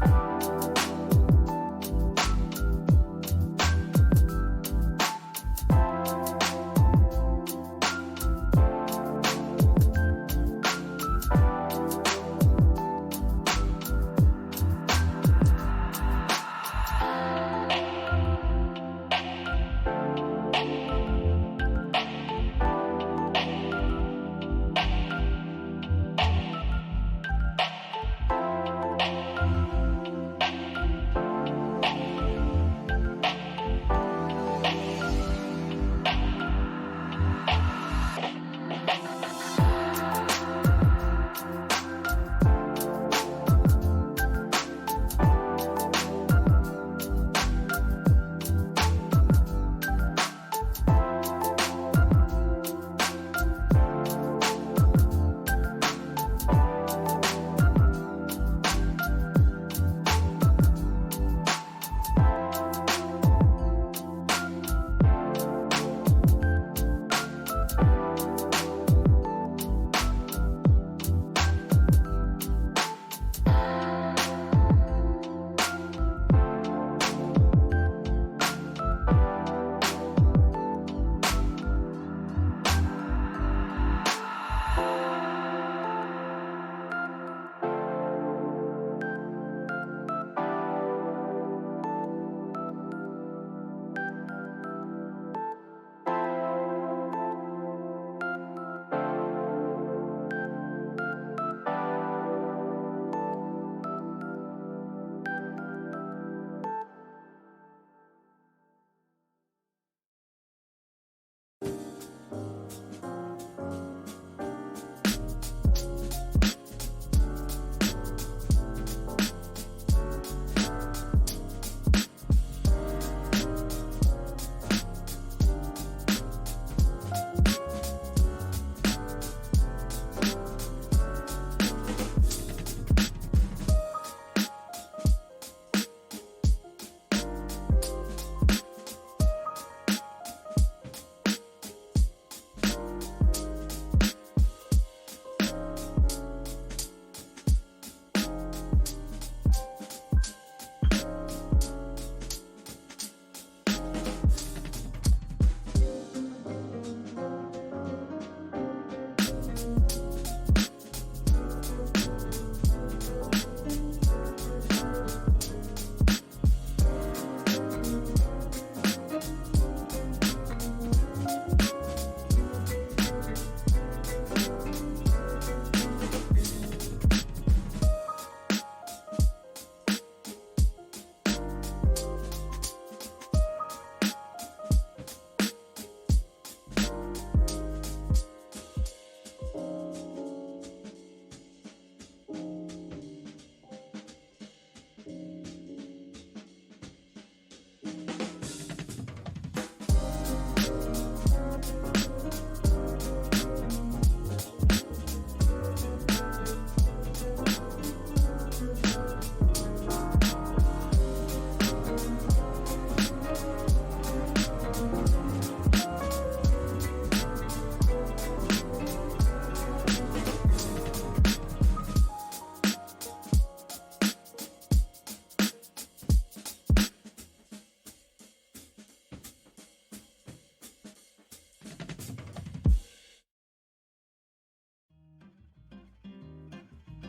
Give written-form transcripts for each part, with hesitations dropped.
you.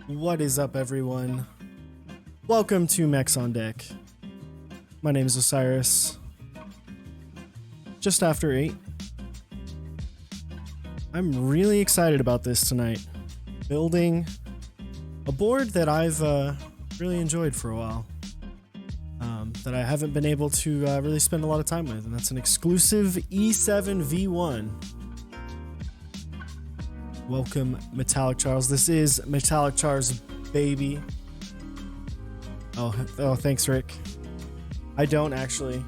What is up, everyone? Welcome to Mechs on Deck. My name is Osiris. Just after 8. I'm really excited about this tonight. Building a board that I've really enjoyed for a while. That I haven't been able to really spend a lot of time with, and that's an exclusive E7-V1. Welcome, Metallic Charles. This is Metallic Charles, baby. Oh, thanks, Rick. I don't actually.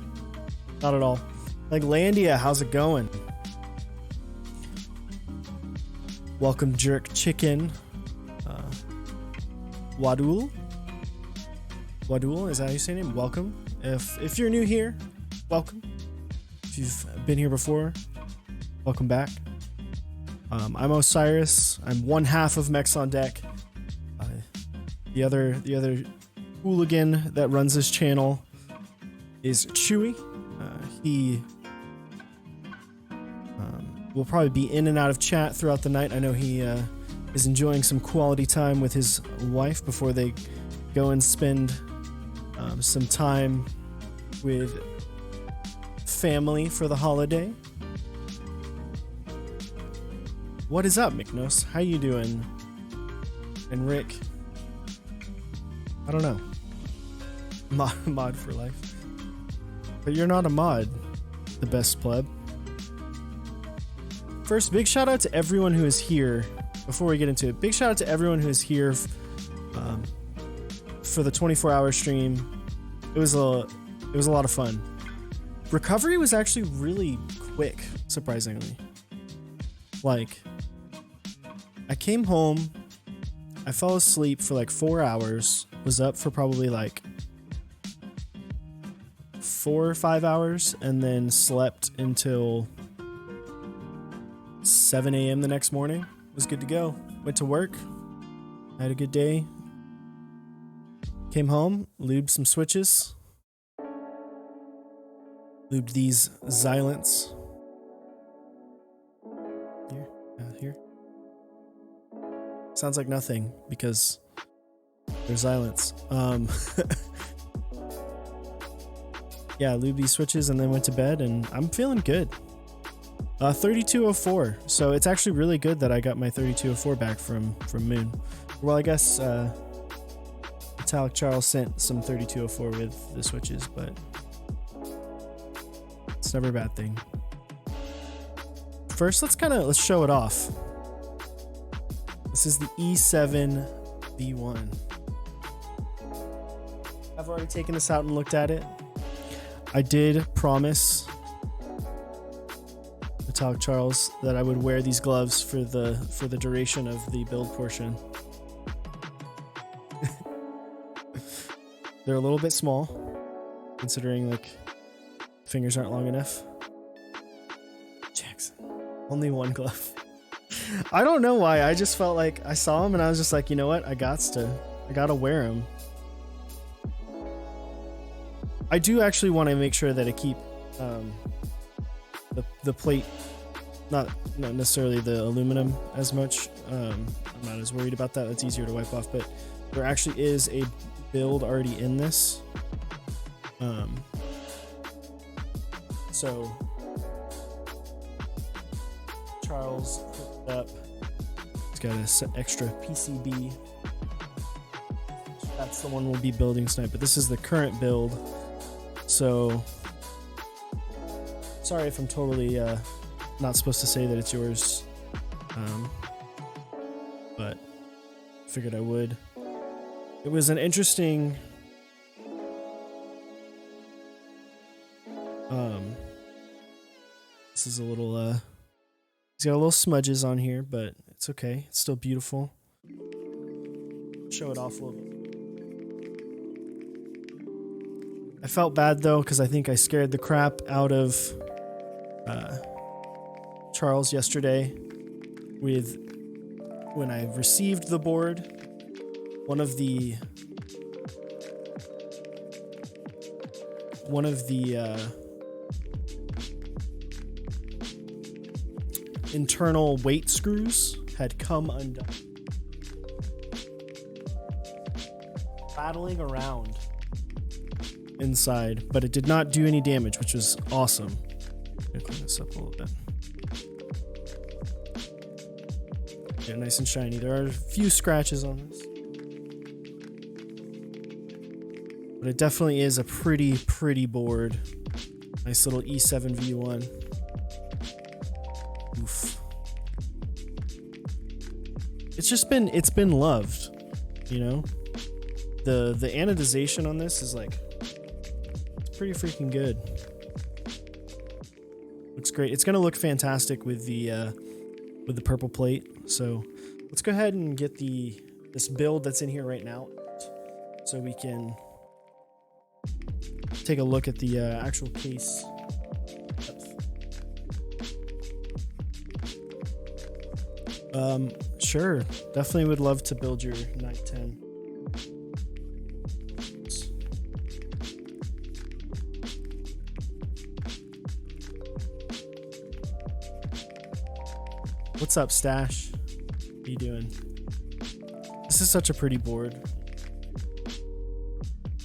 Not at all. Like, Landia, how's it going? Welcome, Jerk Chicken. Wadul? Wadul, is that how you say your name? Welcome. If you're new here, welcome. If you've been here before, welcome back. I'm Osiris. I'm one half of Mechs on Deck. The other hooligan that runs this channel is Chewy. He will probably be in and out of chat throughout the night. I know he is enjoying some quality time with his wife before they go and spend some time with family for the holiday. What is up, Miknos? How you doing? And Rick? I don't know. Mod for life. But you're not a mod, the best pleb. First, big shout out to everyone who is here. Before we get into it, big shout out to everyone who is here for the 24-hour stream. It was a lot of fun. Recovery was actually really quick, surprisingly. Like, I came home, I fell asleep for like 4 hours, was up for probably like 4 or 5 hours, and then slept until 7 a.m. the next morning. Was good to go. Went to work, had a good day, came home, lubed some switches, lubed these Xylants. Here. Sounds like nothing because they're Xylants. Yeah, lubed these switches and then went to bed, and I'm feeling good. 3204. So it's actually really good that I got my 3204 back from Moon. Well, I guess Metallic Charles sent some 3204 with the switches, but it's never a bad thing. First, let's show it off. This is the E7-V1. I've already taken this out and looked at it. I did promise Metallic Charles that I would wear these gloves for the duration of the build portion. They're a little bit small, considering like fingers aren't long enough. Jackson, only one glove. I don't know why. I just felt like I saw him and I was just like, you know what? I gotta wear them. I do actually want to make sure that I keep the plate, not necessarily the aluminum as much. I'm not as worried about that. It's easier to wipe off, but there actually is a build already in this. So Charles hooked up. He's got an extra PCB. That's the one we'll be building tonight, but this is the current build. So sorry if I'm totally not supposed to say that it's yours, but figured I would. It was an interesting this is a little he's got a little smudges on here, but it's okay. It's still beautiful. Show it off a little bit. I felt bad though, because I think I scared the crap out of Charles yesterday when I received the board. One of the internal weight screws had come undone. rattling around inside, but it did not do any damage, which was awesome. I'm gonna clean this up a little bit. Yeah, nice and shiny. There are a few scratches on this, but it definitely is a pretty board. Nice little E7-V1. Oof. It's been loved, you know. The anodization on this is like, it's pretty freaking good. Looks great. It's gonna look fantastic with the purple plate. So let's go ahead and get this build that's in here right now, so we can take a look at the actual case. Sure, definitely would love to build your Knight 10. What's up, Stash? What are you doing? This is such a pretty board.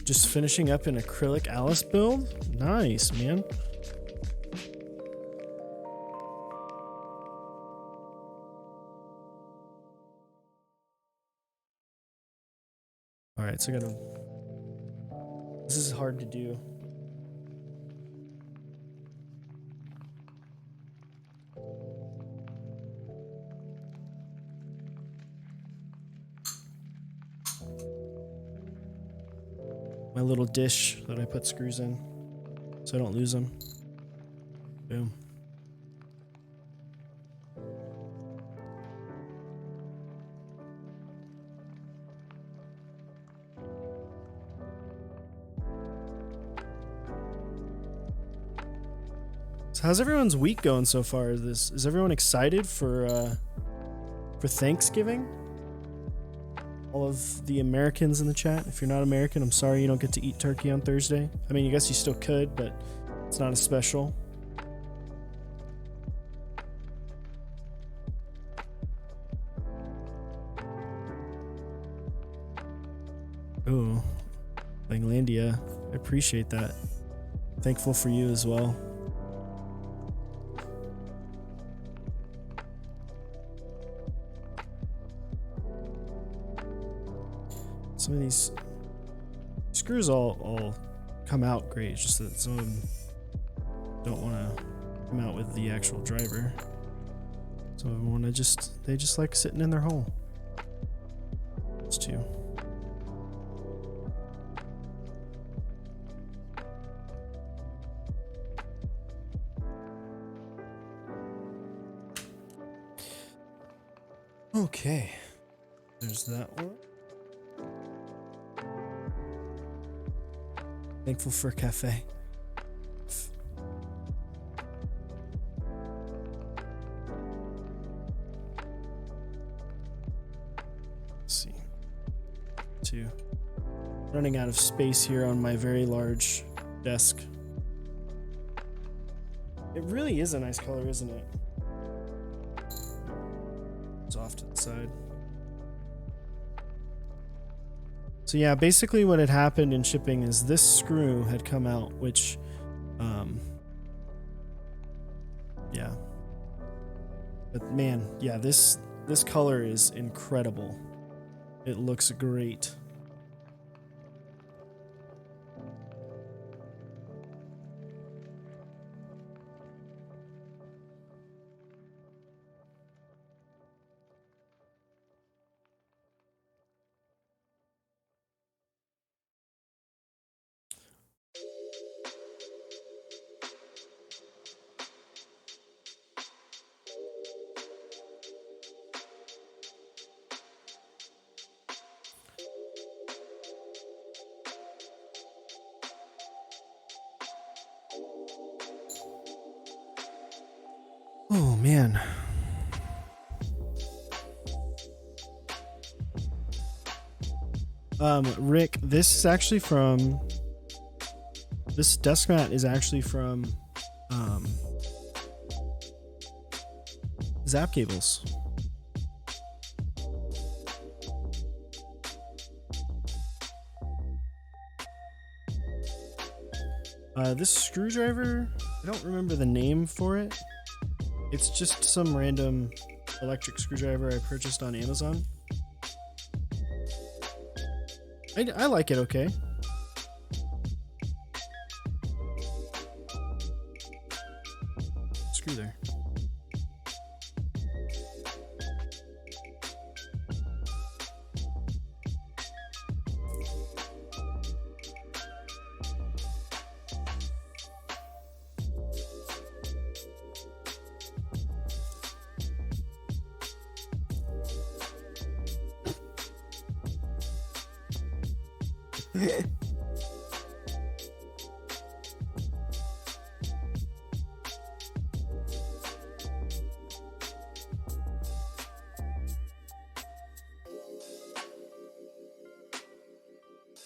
Just finishing up an acrylic Alice build? Nice, man. Alright, so I gotta... This is hard to do. My little dish that I put screws in so I don't lose them. Boom. So how's everyone's week going so far? Is everyone excited for Thanksgiving? All of the Americans in the chat. If you're not American, I'm sorry you don't get to eat turkey on Thursday. I mean, I guess you still could, but it's not as special. Ooh, Langlandia. I appreciate that. Thankful for you as well. Some of these screws all come out great. It's just that some of them don't want to come out with the actual driver. Some of them want to they just like sitting in their hole. It's two. Okay, there's that one. Thankful for a cafe. Let's see. Two. Running out of space here on my very large desk. It really is a nice color, isn't it? It's off to the side. So yeah, basically what had happened in shipping is this screw had come out, which, yeah. But man, yeah, this color is incredible. It looks great. Oh man. Rick, this is actually from, this desk mat is actually from Zap Cables. This screwdriver, I don't remember the name for it. It's just some random electric screwdriver I purchased on Amazon. I like it okay. Screw there.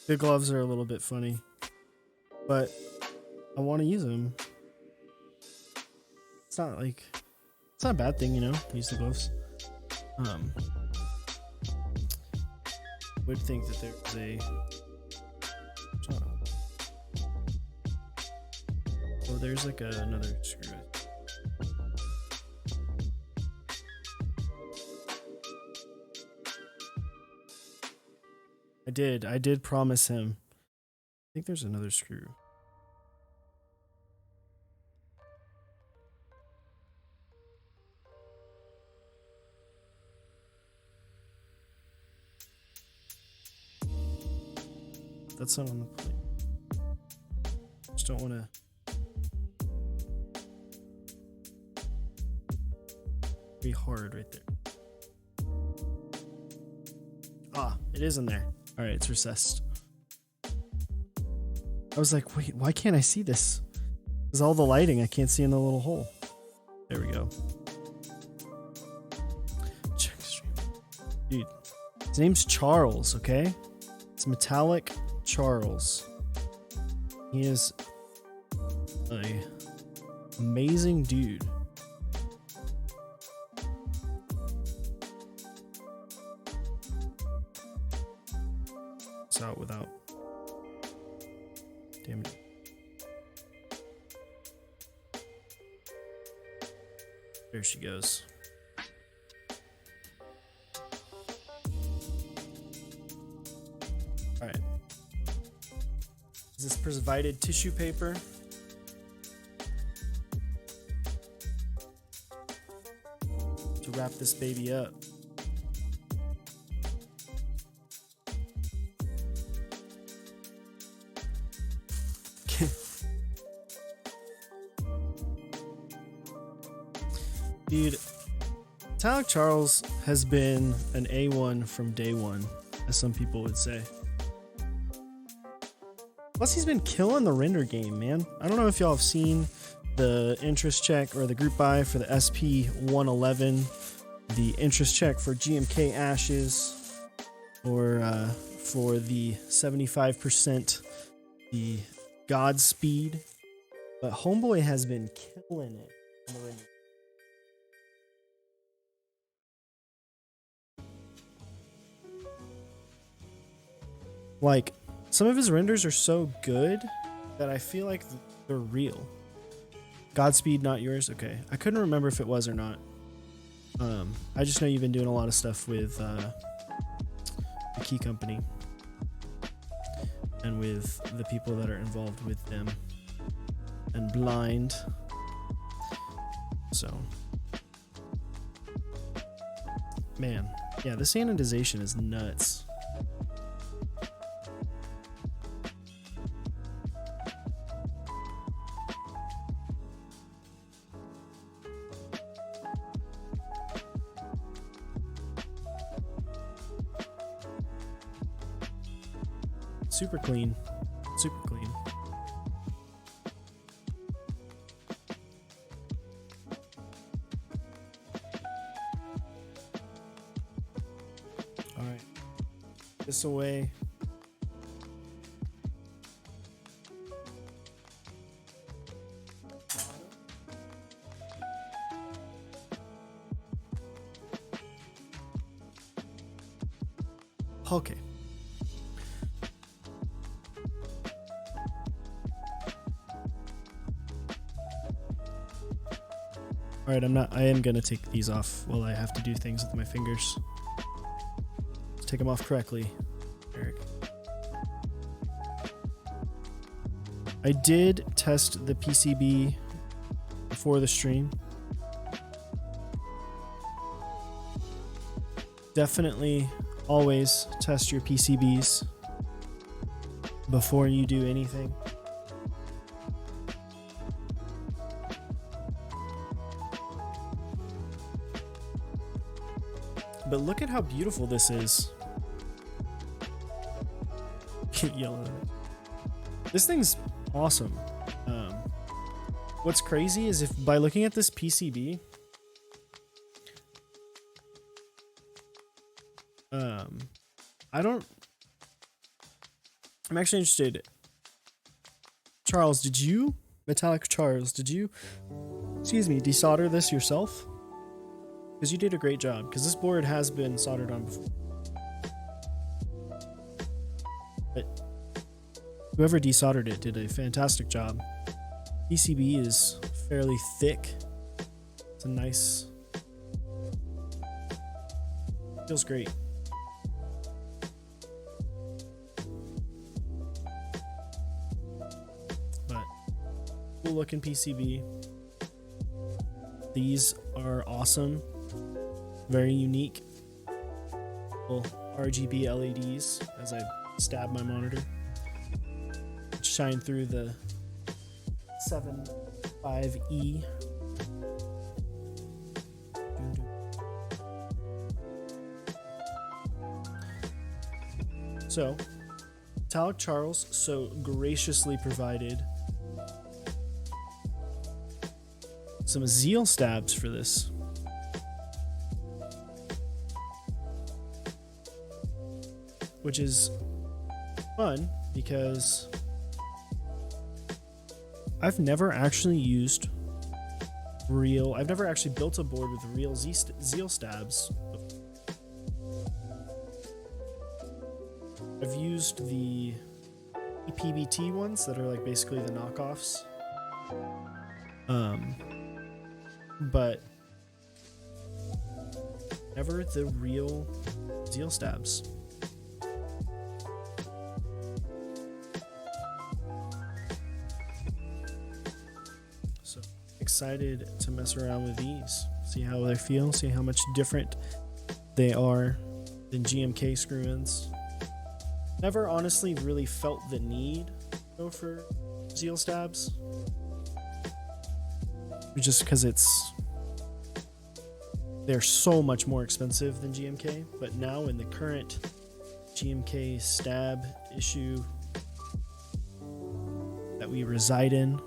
The gloves are a little bit funny, but I want to use them. It's not a bad thing, you know, to use the gloves. Would think that there's a there's like another screw. I did promise him. I think there's another screw. That's not on the plate. Just don't want to. Be hard right there. Ah, it is in there. All right, it's recessed. I was like, wait, why can't I see this? Because all the lighting I can't see in the little hole. There we go. Check stream. Dude, his name's Charles, okay? It's Metallic Charles. He is a amazing dude. It's out without. Damn it. There she goes. All right. Is this provided tissue paper? To wrap this baby up. Dude, Metallic Charles has been an A1 from day one, as some people would say. Plus, he's been killing the render game, man. I don't know if y'all have seen the interest check or the group buy for the SP111, the interest check for GMK Ashes, or for the 75%, the Godspeed. But Homeboy has been killing it on the render. Like, some of his renders are so good that I feel like they're real. Godspeed, not yours? Okay. I couldn't remember if it was or not. I just know you've been doing a lot of stuff with the Key Company and with the people that are involved with them and Blind. So, man, yeah, this anodization is nuts. Super clean. Super clean. All right. This away. Okay. All right, I am gonna take these off while I have to do things with my fingers. Let's take them off correctly, Eric. I did test the PCB before the stream. Definitely always test your PCBs before you do anything. But look at how beautiful this is. Keep yelling at it. This thing's awesome. What's crazy is if by looking at this PCB, I'm actually interested. Charles, Metallic Charles, did you, desolder this yourself? Because you did a great job, because this board has been soldered on before. But whoever desoldered it did a fantastic job. PCB is fairly thick. It's a nice... feels great. But cool looking PCB. These are awesome. Very unique. Little RGB LEDs as I stab my monitor. Shine through the E7-V1. So, Metallic Charles so graciously provided some Zeal stabs for this. Which is fun because I've never actually built a board with real Zeal stabs. I've used the PBT ones that are like basically the knockoffs. But never the real Zeal stabs. So excited to mess around with these, see how they feel, see how much different they are than GMK screw-ins. Never honestly really felt the need to go for Zeal stabs. Just because they're so much more expensive than GMK, but now in the current GMK stab issue that we reside in.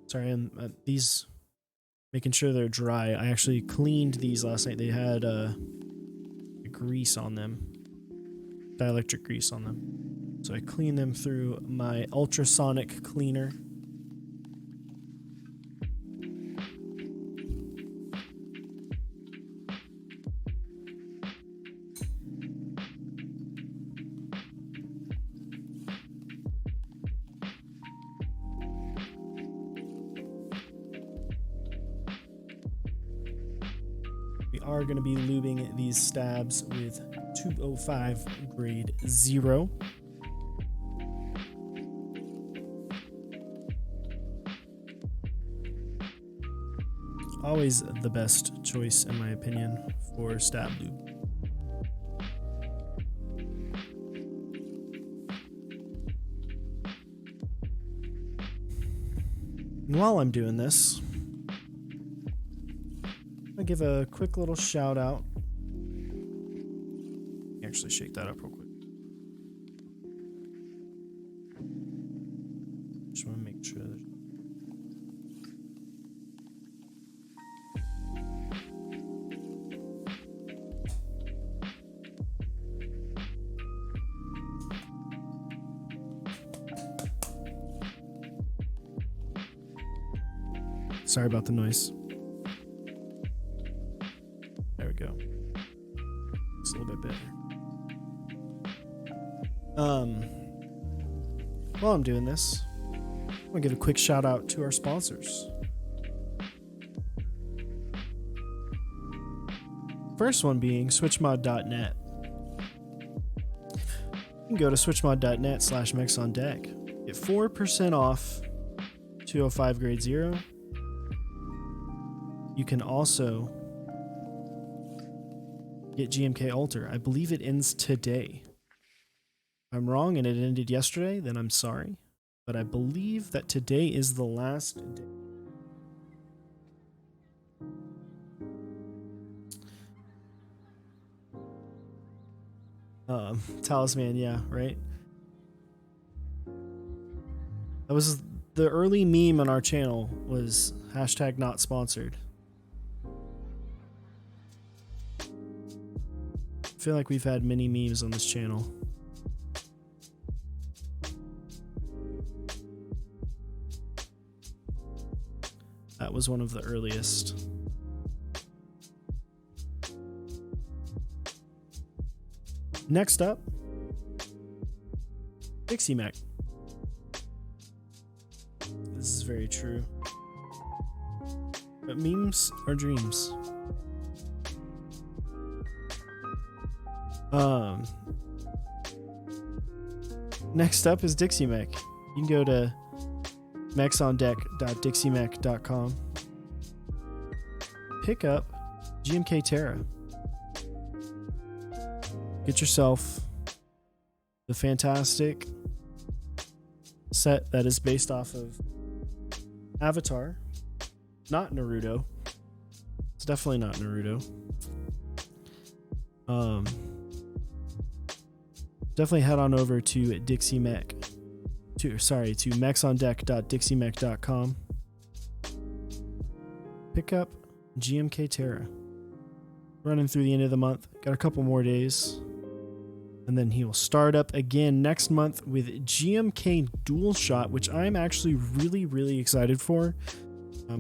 Sorry, I'm these making sure they're dry. I actually cleaned these last night. They had grease on them, dielectric grease on them. So I cleaned them through my ultrasonic cleaner. Are going to be lubing these stabs with 205 grade 0. Always the best choice in my opinion for stab lube. And while I'm doing this, I'll give a quick little shout out. Actually shake that up real quick. Just want to make sure there's... Sorry about the noise. There we go. It's a little bit better. While I'm doing this, want to give a quick shout out to our sponsors. First one being switchmod.net. You can go to switchmod.net/mexondeck. Get 4% off 205 grade 0. You can also get GMK Alter. I believe it ends today. If I'm wrong and it ended yesterday, then I'm sorry. But I believe that today is the last day. Talisman, yeah, right? That was the early meme on our channel, was hashtag not sponsored. I feel like we've had many memes on this channel. That was one of the earliest. Next up, Dixie Mech. This is very true. But memes are dreams. Next up is Dixie Mech. You can go to mexondeck.dixiemech.com. Pick up GMK Terra. Get yourself the fantastic set that is based off of Avatar, not Naruto. It's definitely not Naruto. Definitely head on over to mexondeck.dixiemech.com. Pick up GMK Terra. Running through the end of the month. Got a couple more days. And then he will start up again next month with GMK Dual Shot, which I'm actually really, really excited for.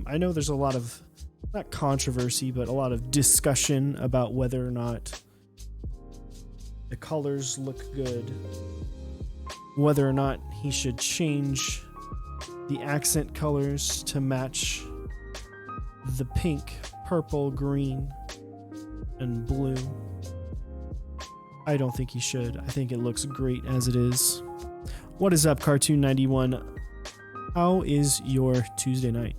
I know there's a lot of, not controversy, but a lot of discussion about whether or not the colors look good, whether or not he should change the accent colors to match the pink, purple, green, and blue. I don't think he should. I think it looks great as it is. What is up, Cartoon 91? How is your Tuesday night?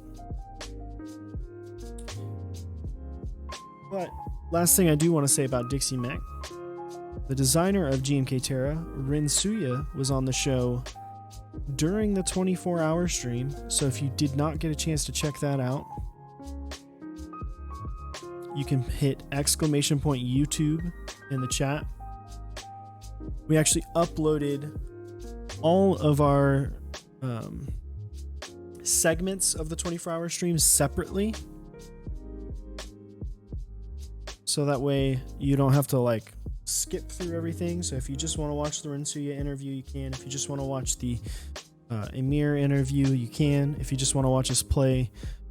But last thing I do want to say about Dixie Mech, the designer of GMK Terra, Rinsuya, was on the show during the 24-hour stream. So if you did not get a chance to check that out, you can hit !YouTube in the chat. We actually uploaded all of our segments of the 24-hour stream separately. So that way you don't have to like skip through everything. So if you just want to watch the Rinsuya interview, you can. If you just want to watch the Emir interview, you can. If you just want to watch us play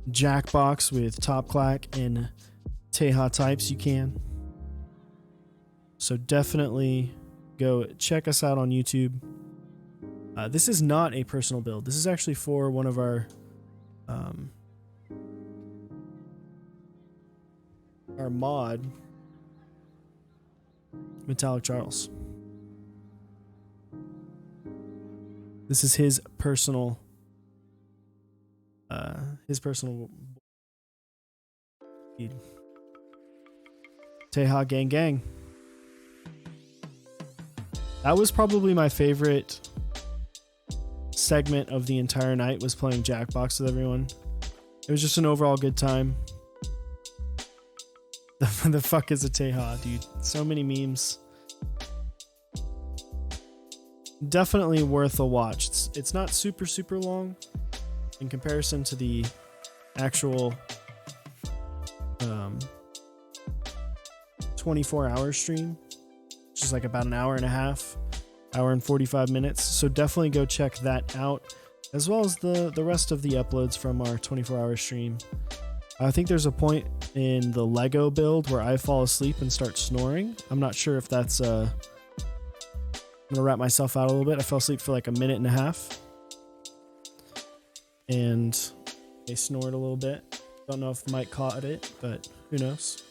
Jackbox with Top Clack and Teha Types, you can. So definitely go check us out on YouTube. This is not a personal build. This is actually for one of our mod, Metallic Charles. This is his personal Teha gang gang. That was probably my favorite segment of the entire night, was playing Jackbox with everyone. It was just an overall good time. The fuck is a Teha, dude? So many memes. Definitely worth a watch. It's not super long in comparison to the actual 24-hour stream, which is like about an hour and a half, hour and 45 minutes. So definitely go check that out, as well as the rest of the uploads from our 24-hour stream. I think there's a point in the Lego build where I fall asleep and start snoring. I'm not sure if that's I'm gonna wrap myself out a little bit. I fell asleep for like a minute and a half. and they snored a little bit. Don't know if Mike caught it, but who knows.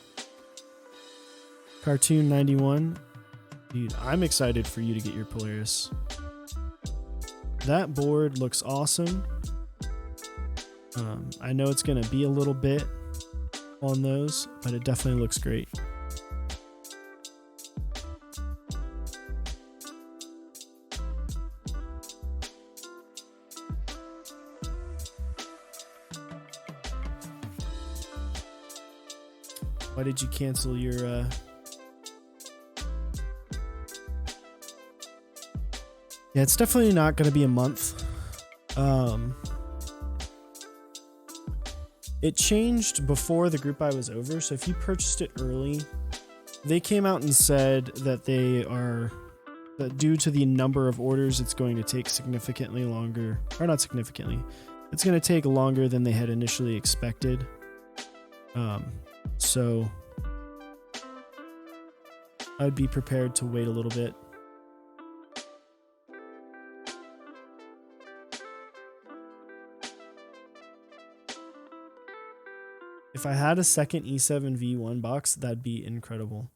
Cartoon 91. Dude, I'm excited for you to get your Polaris. That board looks awesome. I know it's going to be a little bit on those, but it definitely looks great. Why did you cancel your Yeah, it's definitely not going to be a month. It changed before the group buy was over, so if you purchased it early, they came out and said that that due to the number of orders, it's going to take significantly longer, or not significantly, it's going to take longer than they had initially expected. So I'd be prepared to wait a little bit. If I had a second E7-V1 box, that'd be incredible.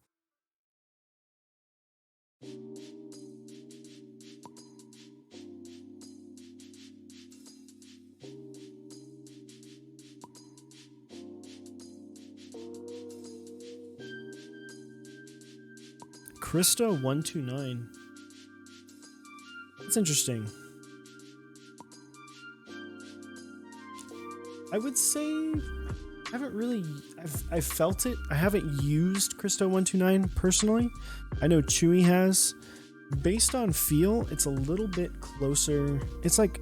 Krista 129. That's interesting. I would say I haven't really. I've felt it. I haven't used Krista 129 personally. I know Chewy has. Based on feel, it's a little bit closer. It's like,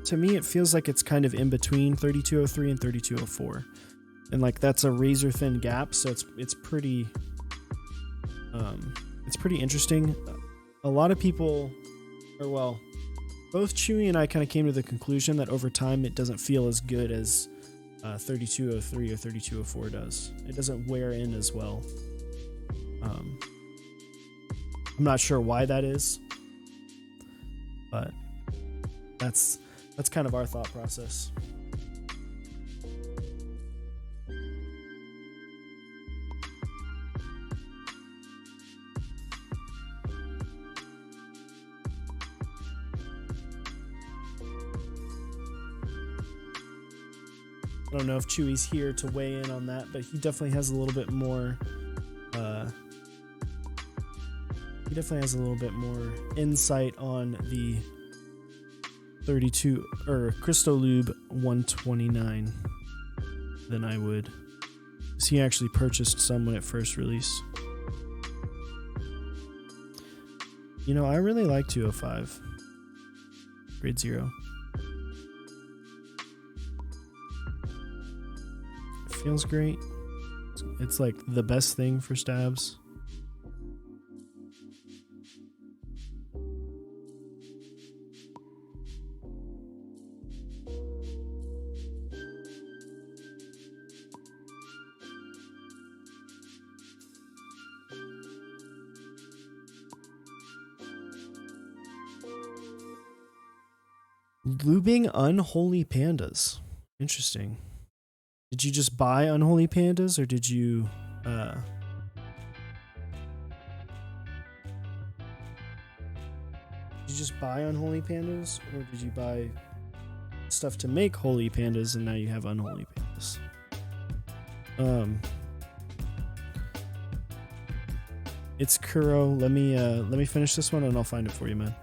to me, it feels like it's kind of in between 3203 and 3204, and like that's a razor thin gap. So it's pretty interesting. A lot of people, or well, both Chewy and I kind of came to the conclusion that over time it doesn't feel as good as 3203 or 3204 does. It doesn't wear in as well. I'm not sure why that is, but that's kind of our thought process. I don't know if Chewy's here to weigh in on that, but he definitely has a little bit more. He definitely has a little bit more insight on the 32 or Crystolube 129 than I would, because he actually purchased some when it first released. You know, I really like 205 grade 0. It feels great. It's like the best thing for stabs. Lubing unholy pandas. Interesting. Did you just buy unholy pandas, or did you did you just buy unholy pandas, or did you buy stuff to make holy pandas and now you have unholy pandas? It's Kuro. Let me finish this one and I'll find it for you, man.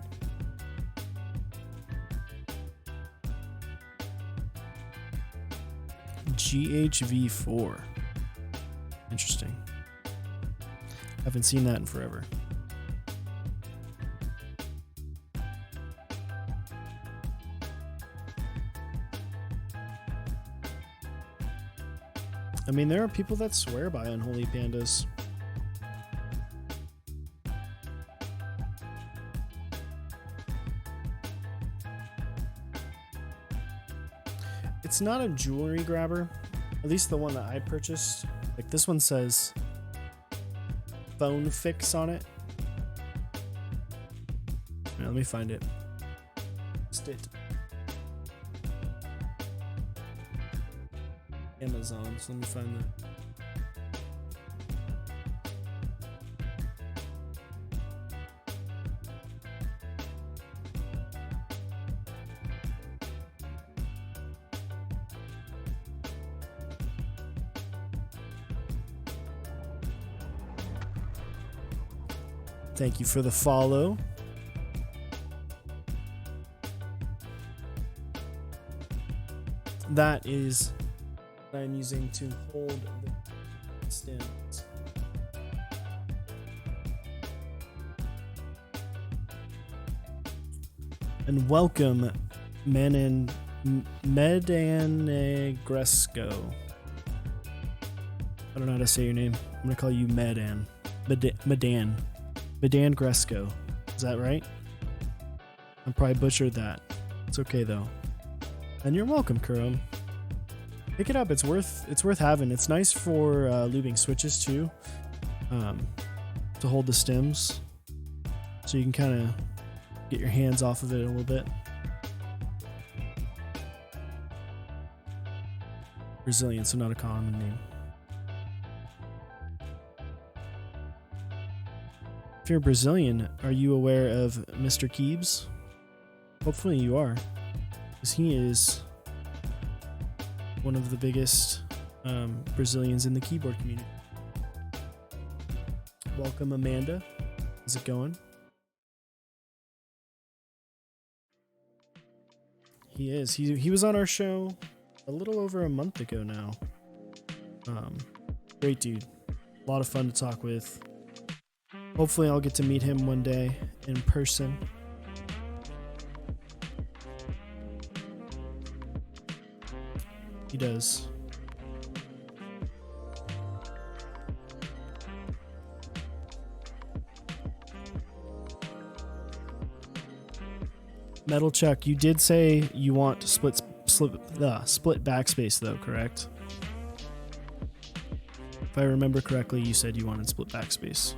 GHV4. Interesting. Haven't seen that in forever. I mean, there are people that swear by unholy pandas. It's not a jewelry grabber, at least the one that I purchased. Like this one says phone fix on it. Let me find it. Just it. Amazon. So let me find that. Thank you for the follow. That is what I'm using to hold the stems. And welcome, Medanegresco. I don't know how to say your name. I'm going to call you Medan. Medan Gresco. Is that right? I probably butchered that. It's okay though. And you're welcome, Kurum. Pick it up. It's worth having. It's nice for lubing switches too, to hold the stems, so you can kind of get your hands off of it a little bit. Brazilian, so not a common name. If you're Brazilian, are you aware of Mr. Keebs? Hopefully you are, because he is one of the biggest Brazilians in the keyboard community. Welcome, Amanda. How's it going? He is. He was on our show a little over a month ago now. Great dude. A lot of fun to talk with. Hopefully I'll get to meet him one day in person. He does. Metal Chuck, you did say you want split backspace though, correct? If I remember correctly, you said you wanted split backspace.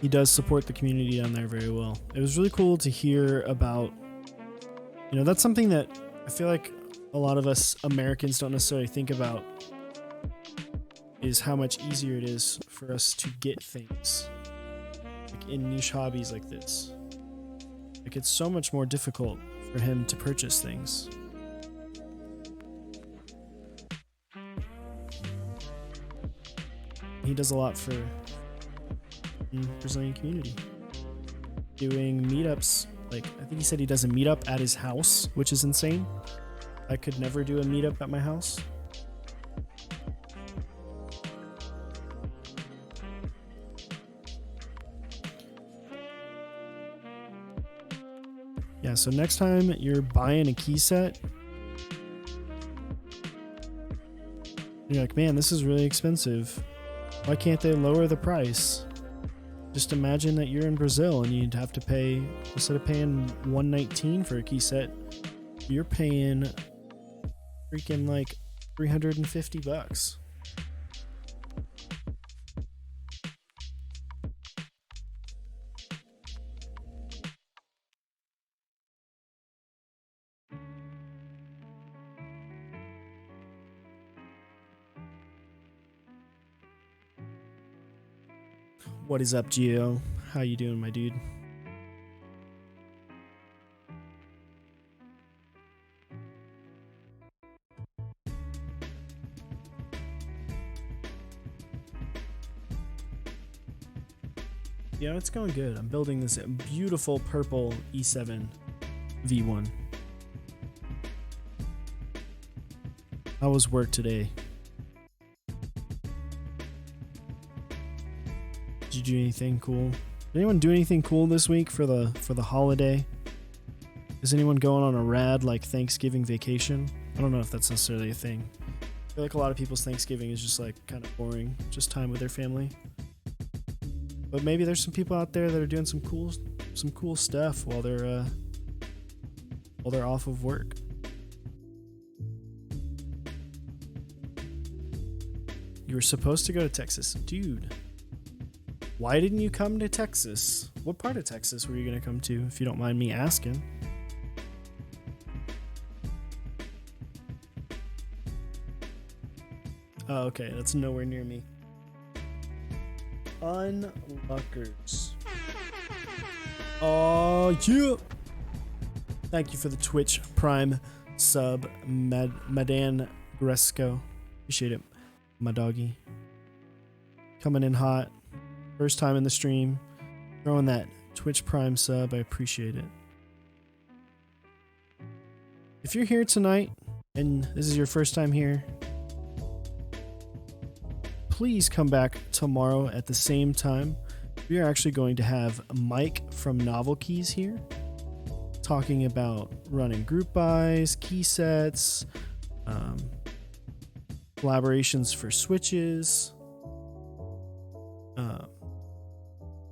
He does support the community down there very well. It was really cool to hear about, that's something that I feel like a lot of us Americans don't necessarily think about, is how much easier it is for us to get things, like in niche hobbies like this. Like, it's so much more difficult for him to purchase things. He does a lot for the Brazilian community, doing meetups. Like, I think he said he does a meetup at his house, which is insane. I could never do a meetup at my house. Yeah, so next time you're buying a key set, you're like, man, this is really expensive. Why can't they lower the price? Just imagine that you're in Brazil and you'd have to pay, instead of paying $119 for a key set, you're paying freaking like $350. What is up, Gio? How you doing, my dude? Yeah, it's going good. I'm building this beautiful purple E7-V1. How was work today? Did you do anything cool? Did anyone do anything cool this week for the holiday? Is anyone going on a rad like Thanksgiving vacation? I don't know if that's necessarily a thing. I feel like a lot of people's Thanksgiving is just like kind of boring, just time with their family. But maybe there's some people out there that are doing some cool stuff while they're off of work. You were supposed to go to Texas, dude. Why didn't you come to Texas? What part of Texas were you going to come to, if you don't mind me asking? Oh, okay, that's nowhere near me. Unluckers. Oh, yeah! Thank you for the Twitch Prime sub, Madan Gresco. Appreciate it, my doggy. Coming in hot. First time in the stream. Throwing that Twitch Prime sub. I appreciate it. If you're here tonight and this is your first time here, please come back tomorrow at the same time. We are actually going to have Mike from Novel Keys here talking about running group buys, key sets, collaborations for switches.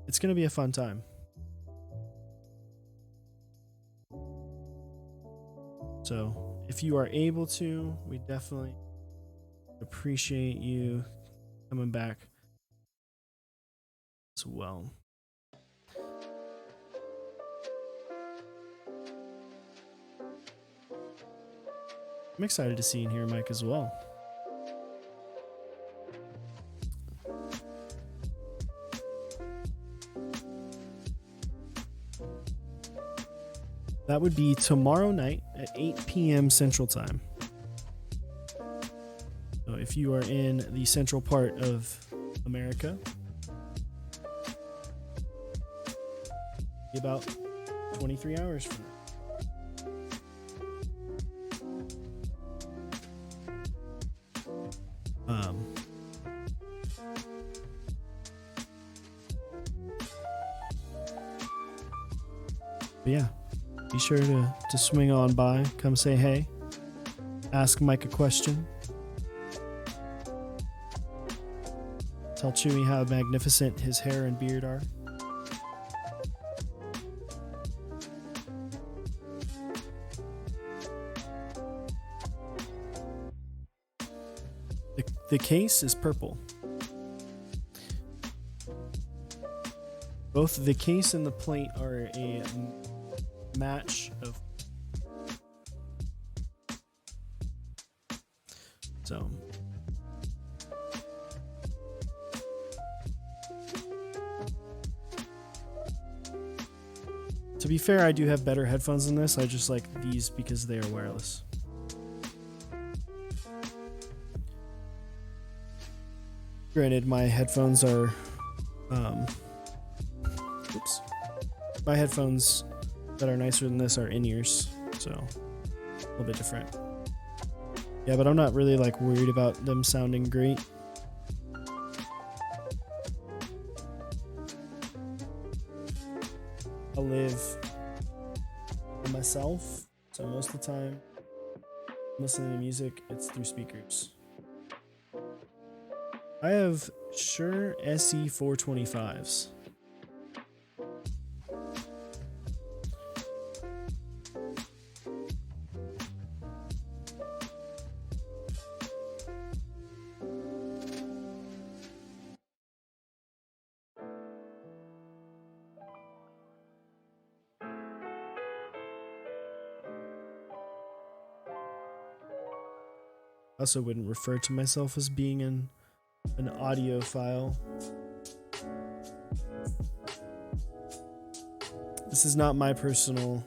It's going to be a fun time. So if you are able to, we definitely appreciate you coming back as well. I'm excited to see you here, Mike, as well. That would be tomorrow night at 8 p.m. Central Time. So if you are in the central part of America, about 23 hours from now. But yeah. Be sure to swing on by, come say hey, ask Mike a question, tell Chewy how magnificent his hair and beard are. The case is purple. Both the case and the plate are a match of, so to be fair, I do have better headphones than this. I just like these because they are wireless. Granted, my headphones are my headphones that are nicer than this are in-ears, so a little bit different. Yeah, but I'm not really like worried about them sounding great. I live by myself, so most of the time listening to music, it's through speakers. I have Shure SE425s. I also wouldn't refer to myself as being an audiophile. This is not my personal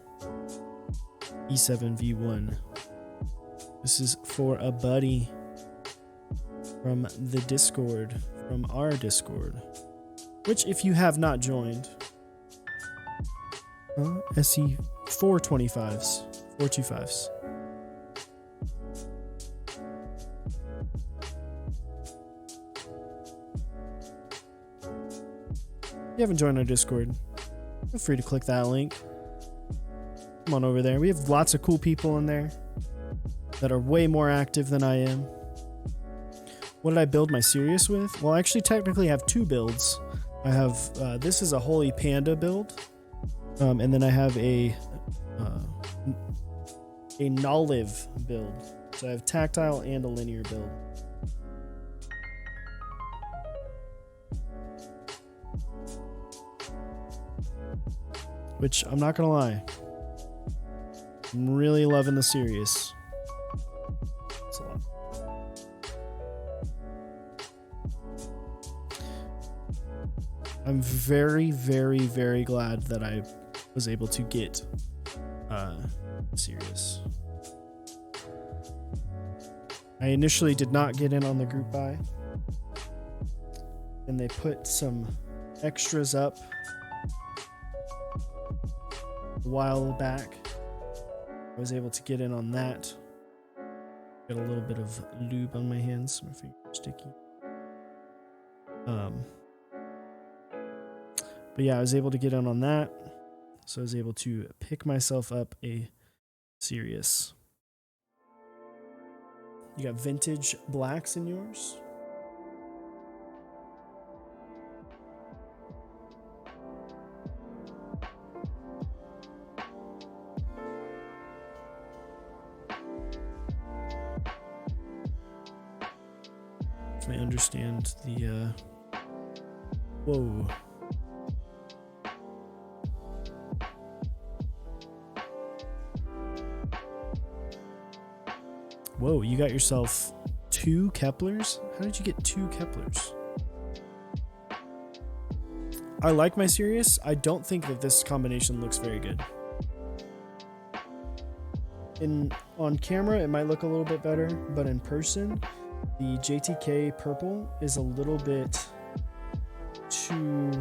E7-V1. This is for a buddy from the Discord, from our Discord, which if you have not joined, SE425s, 425s. If you haven't joined our Discord, feel free to click that link. Come on over there. We have lots of cool people in there that are way more active than I am. What did I build my Sirius with? Well, I actually technically have two builds. I have, this is a Holy Panda build. And then I have a Nolive build. So I have tactile and a linear build. which I'm not gonna lie, I'm really loving the Sirius. It's a lot. I'm very, very, very glad that I was able to get Sirius. I initially did not get in on the group buy, and they put some extras up a while back. I was able to get in on that. Got a little bit of lube on my hands. My fingers are sticky. But yeah, I was able to get in on that. So I was able to pick myself up a Sirius. You got vintage blacks in yours? If I understand the whoa. Whoa, you got yourself 2 Keplers? How did you get 2 Keplers? I like my Sirius. I don't think that this combination looks very good. On camera, it might look a little bit better, but in person, the JTK purple is a little bit too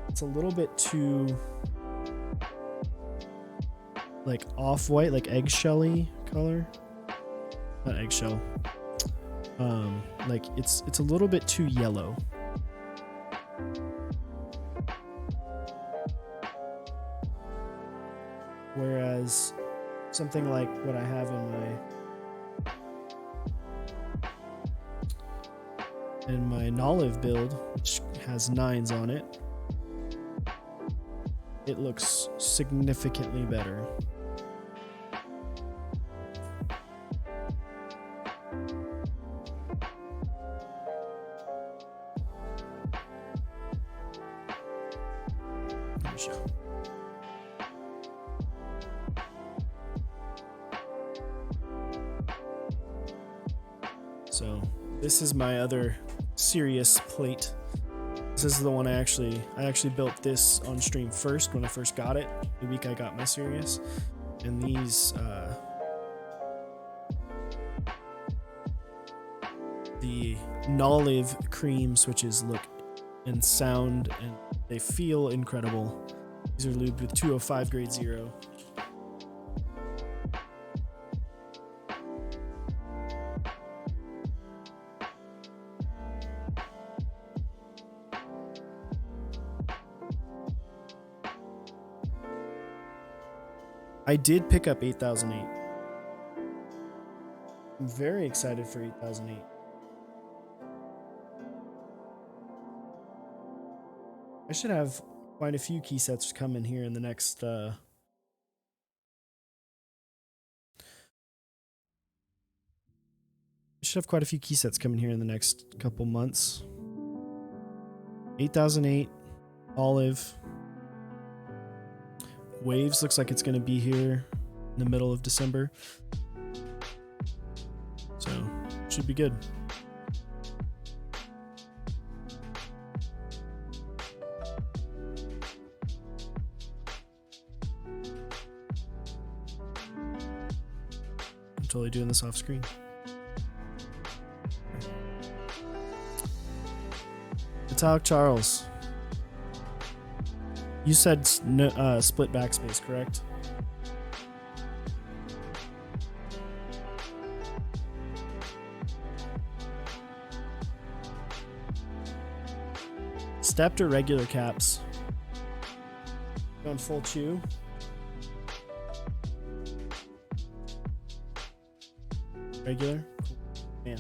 it's a little bit too like off-white, like eggshelly color. Not eggshell. Like it's a little bit too yellow. Whereas something like what I have in my Nolive build, which has 9s on it, it looks significantly better. So this is my other Sirius plate. This is the one I actually built this on stream first when I first got it, the week I got my Sirius. And these the Nolive cream switches look and sound and they feel incredible. These are lubed with 205 grade 0. I did pick up 8008. I'm very excited for 8008. I should have quite a few key sets come in here in the next I should have quite a few key sets coming here in the next couple months. 8008, Olive. Waves looks like it's going to be here in the middle of December. So, should be good. I'm totally doing this off screen. Metallic Charles. You said no, split backspace, correct? Stepped or regular caps? Going full chew. Regular? Cool. Man.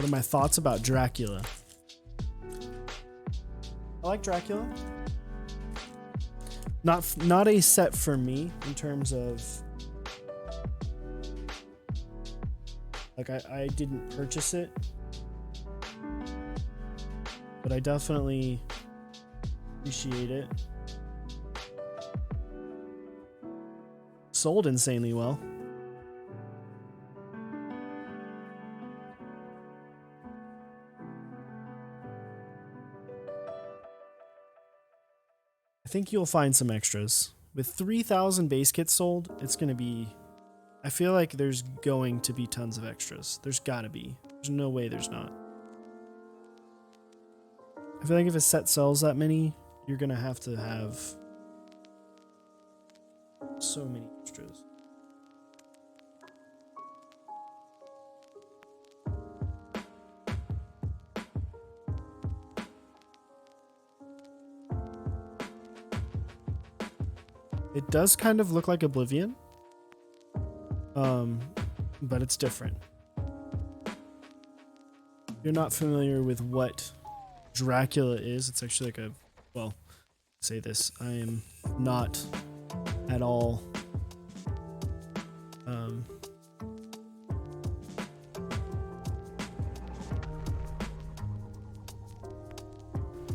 What are my thoughts about Dracula? I like Dracula. Not a set for me in terms of like I didn't purchase it, but I definitely appreciate it. Sold insanely well. I think you'll find some extras. With 3,000 base kits sold, it's going to be... I feel like there's going to be tons of extras. There's gotta be. There's no way there's not. I feel like if a set sells that many, you're going to have so many extras. It does kind of look like Oblivion, but it's different. If you're not familiar with what Dracula is, it's actually like well, say this, I am not at all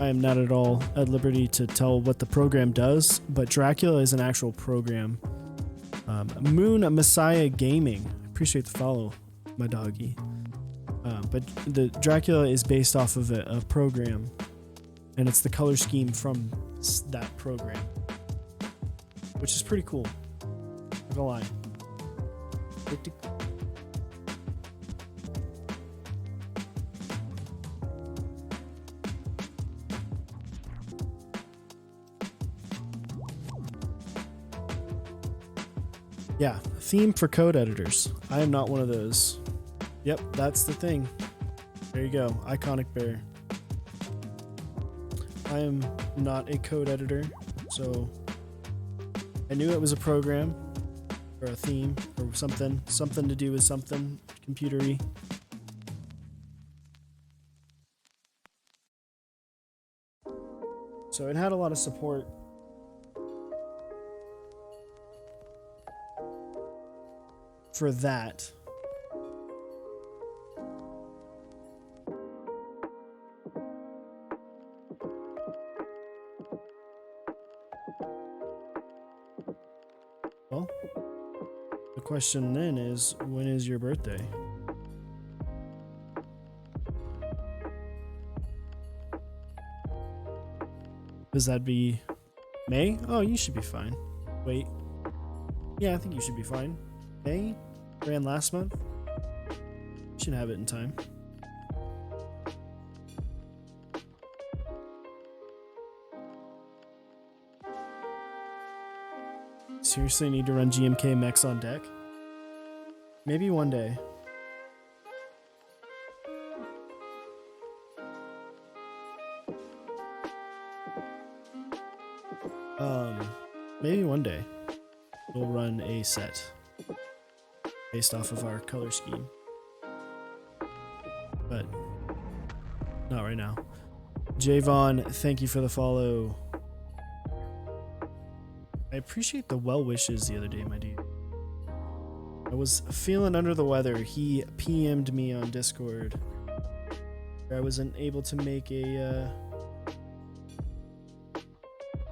I am not at all at liberty to tell what the program does, but Dracula is an actual program. Moon Messiah Gaming, appreciate the follow, my doggy. But the Dracula is based off of a program, and it's the color scheme from that program, which is pretty cool. Not gonna lie. Pretty cool. Yeah, theme for code editors. I am not one of those. Yep, that's the thing. There you go, iconic bear. I am not a code editor, so I knew it was a program or a theme or something to do with something computery. So it had a lot of support. For that. Well, the question then is, when is your birthday? Does that be May? Oh, you should be fine. Wait. Yeah, I think you should be fine. May? Ran last month? Should have it in time. Seriously need to run GMK mechs on deck? Maybe one day. Maybe one day we'll run a set based off of our color scheme, but not right now. Javon, thank you for the follow. I appreciate the well wishes the other day, my dude. I was feeling under the weather. He PM'd me on Discord. I wasn't able to make a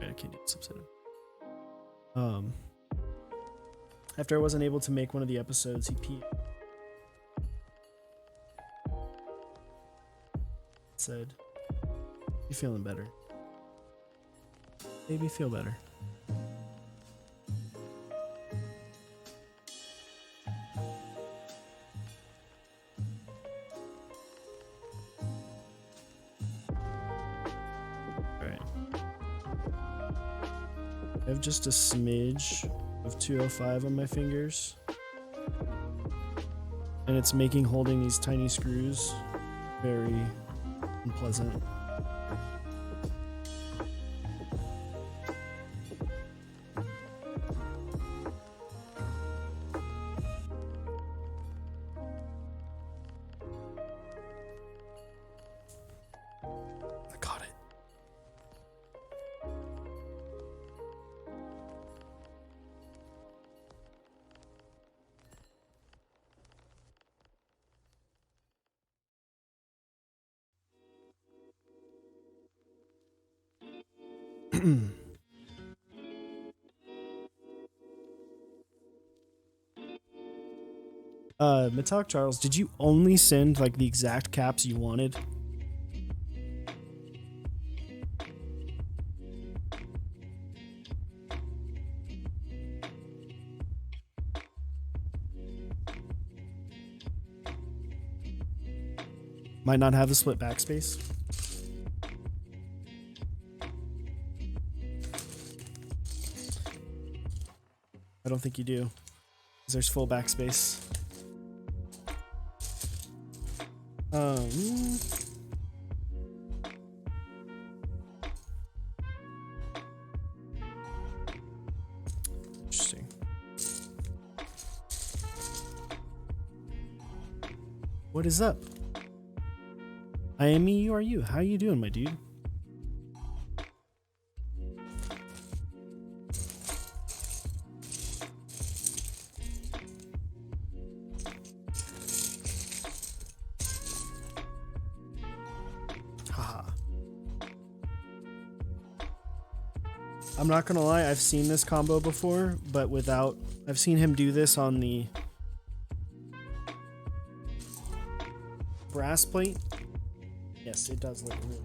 I can't do subset. After I wasn't able to make one of the episodes, he PM'd. Said, "You feeling better? Maybe feel better." Alright. I have just a smidge of 205 on my fingers. And it's making holding these tiny screws very unpleasant. Metallic Charles, did you only send like the exact caps you wanted? Might not have the split backspace. I don't think you do, because there's full backspace. Interesting. What is up? I am me, you are you. How you doing, my dude? Haha. I'm not gonna lie, I've seen this combo before, but without... I've seen him do this on the brass plate. Yes, it does look really...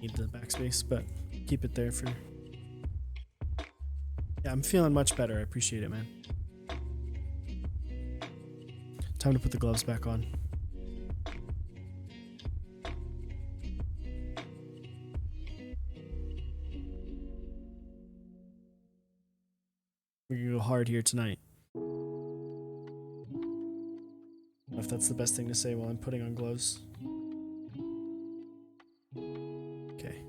Need the backspace, but keep it there for... Yeah, I'm feeling much better. I appreciate it, man. Time to put the gloves back on. We're gonna go hard here tonight. I don't know if that's the best thing to say while I'm putting on gloves. Okay.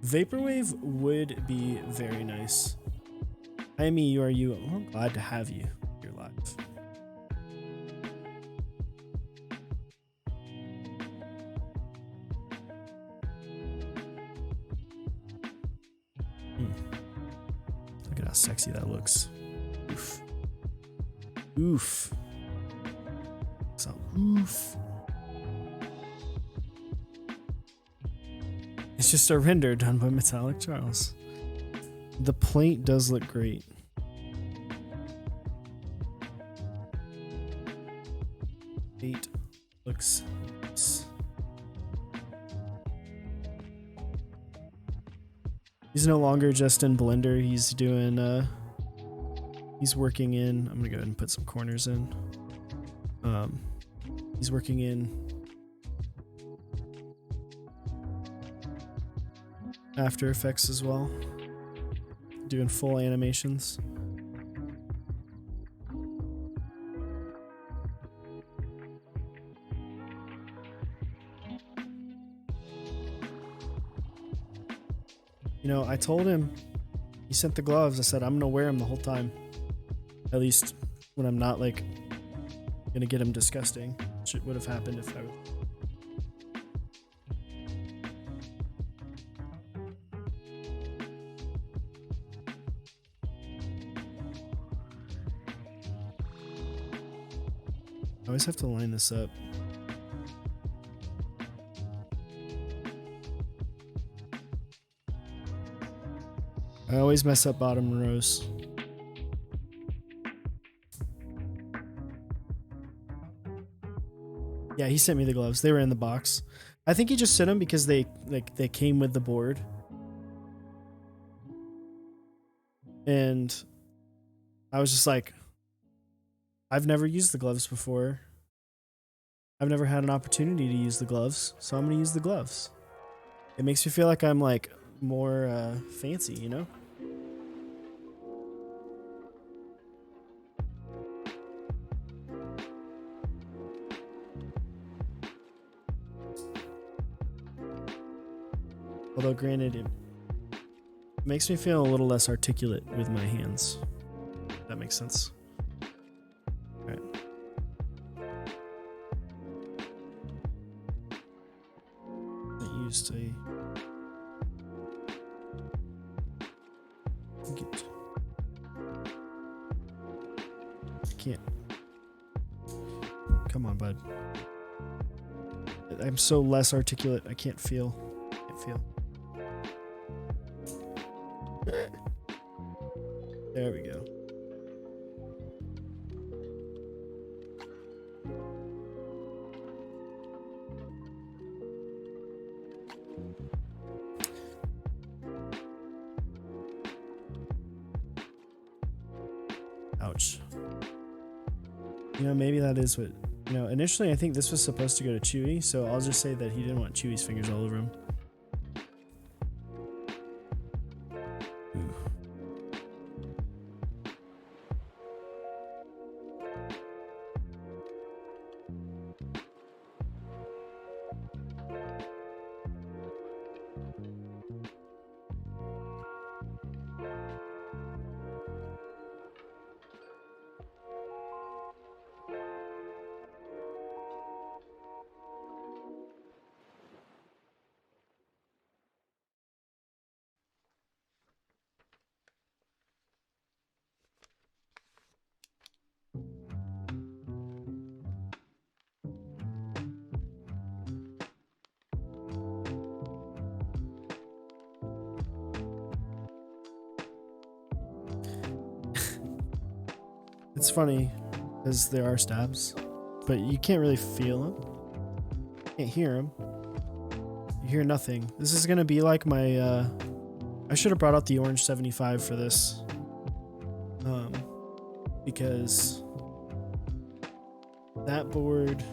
Vaporwave would be very nice. I am me, you are you. I'm glad to have you. You're live. Look at how sexy that looks. Oof. Oof. So, oof. It's just a render done by Metallic Charles. The plate does look great. Plate looks nice. He's no longer just in Blender. He's doing, he's working in, I'm gonna go ahead and put some corners in. He's working in After Effects as well, doing full animations. You know, I told him, he sent the gloves, I said I'm gonna wear them the whole time. At least when I'm not like gonna get him disgusting, which would have happened if I would. I always have to line this up. I always mess up bottom rows. Yeah, he sent me the gloves. They were in the box. I think he just sent them because they came with the board. And I was just like, I've never used the gloves before. I've never had an opportunity to use the gloves, so I'm gonna use the gloves. It makes me feel like I'm like more fancy, you know? Although granted, it makes me feel a little less articulate with my hands. If that makes sense. Alright. I used a... I can't. Come on, bud. I'm so less articulate. I can't feel. There we go. Ouch. You know, maybe that is what, you know, initially I think this was supposed to go to Chewie, so I'll just say that he didn't want Chewie's fingers all over him. Ooh. It's funny because there are stabs, but you can't really feel them. You can't hear them. You hear nothing. This is gonna be like my. I should have brought out the orange 75 for this, because that board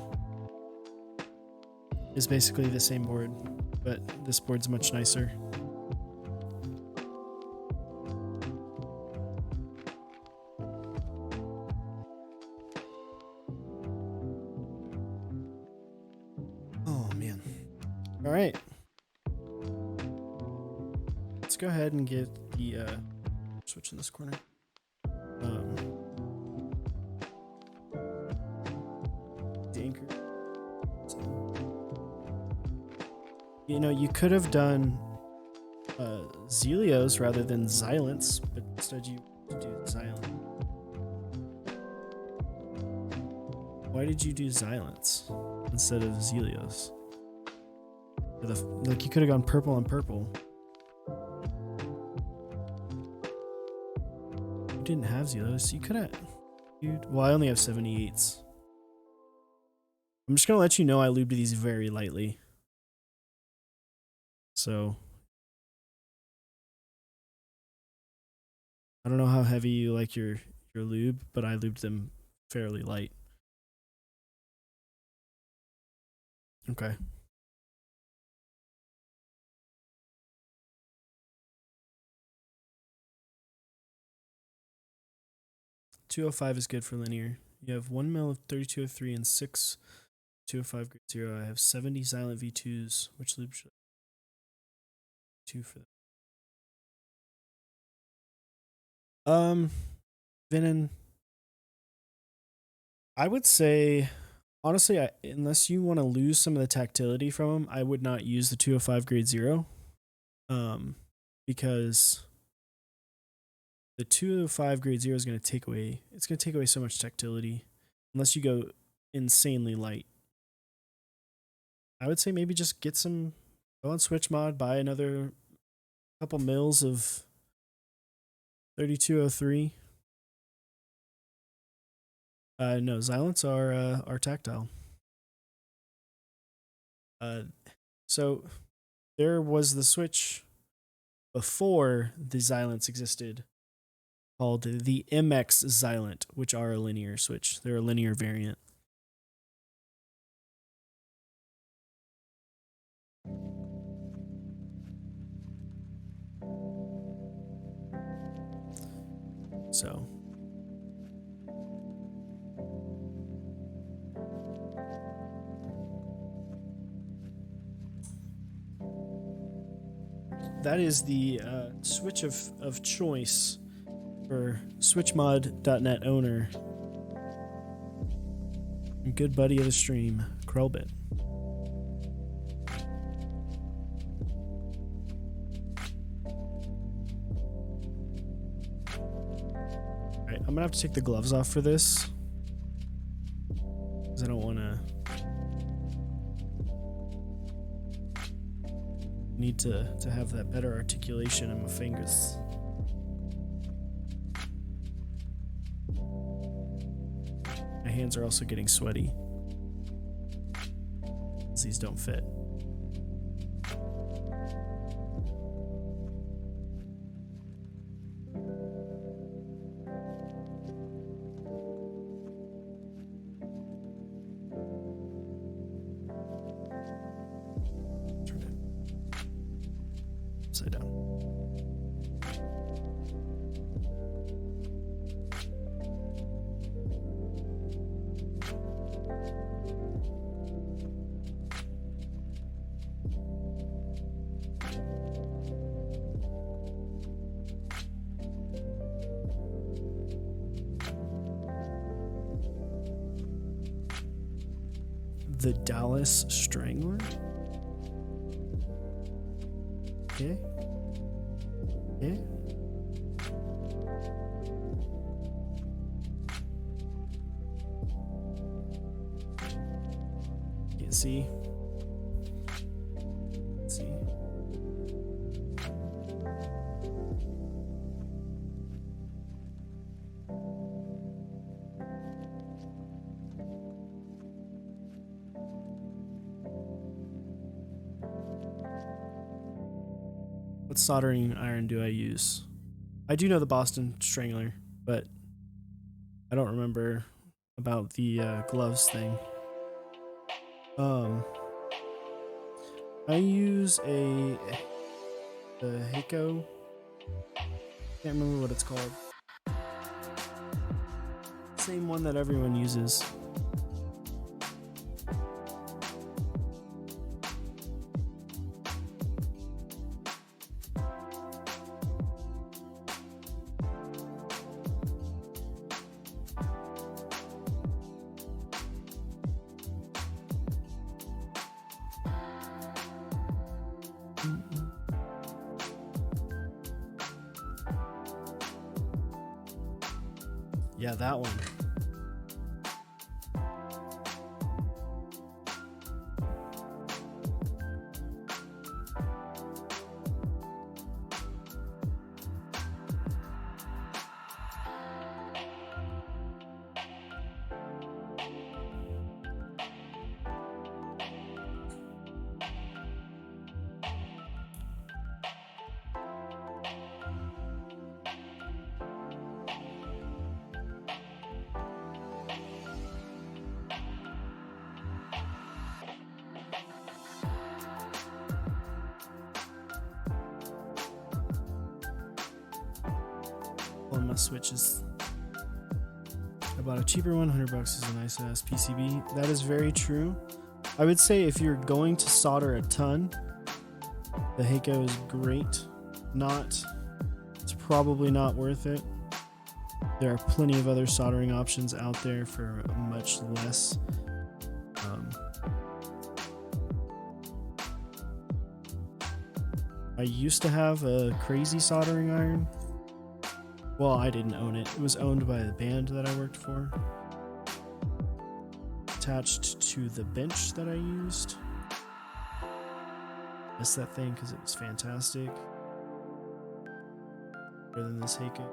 is basically the same board, but this board's much nicer. All right, let's go ahead and get the switch in this corner. The anchor. You know, you could have done Zelios rather than Xylence, but instead you do Xylence. Why did you do Xylence instead of Zelios? Like, you could have gone purple on purple. You didn't have Zelos. You could have. Dude. Well, I only have 78s. I'm just going to let you know I lubed these very lightly. So. I don't know how heavy you like your lube, but I lubed them fairly light. Okay. .205 is good for linear. You have 1 mil of 3203 and 6 .205 grade 0. I have 70 silent V2s, which loop should 2 for that. Vinin, I would say, honestly, unless you want to lose some of the tactility from them, I would not use the 205 grade 0. Because the 205 grade 0 is going to take away, it's going to take away so much tactility unless you go insanely light. I would say maybe just get some, go on Switch Mod, buy another couple mils of 3203. No, Xylence are tactile. So there was the Switch before the Xylence existed, called the MX Xylent, which are a linear switch. They're a linear variant. So. That is the switch of choice for switchmod.net owner and good buddy of the stream, Krellbit. Alright, I'm gonna have to take the gloves off for this, because I don't want to Need to have that better articulation in my fingers. My hands are also getting sweaty. These don't fit. Turn it upside down. The Dallas Strangler. Okay. Okay. Can't see. Let's see. What soldering iron do I use? I do know the Boston Strangler, but I don't remember about the gloves thing. I use the Heiko. Can't remember what it's called. Same one that everyone uses. Yeah, that one. On my switches. I bought a cheaper one. $100 is a nice ass PCB. That is very true. I would say if you're going to solder a ton, the Heiko is great. It's probably not worth it. There are plenty of other soldering options out there for much less. I used to have a crazy soldering iron. Well, I didn't own it. It was owned by the band that I worked for. Attached to the bench that I used. Missed that thing because it was fantastic. Better than this Heiko.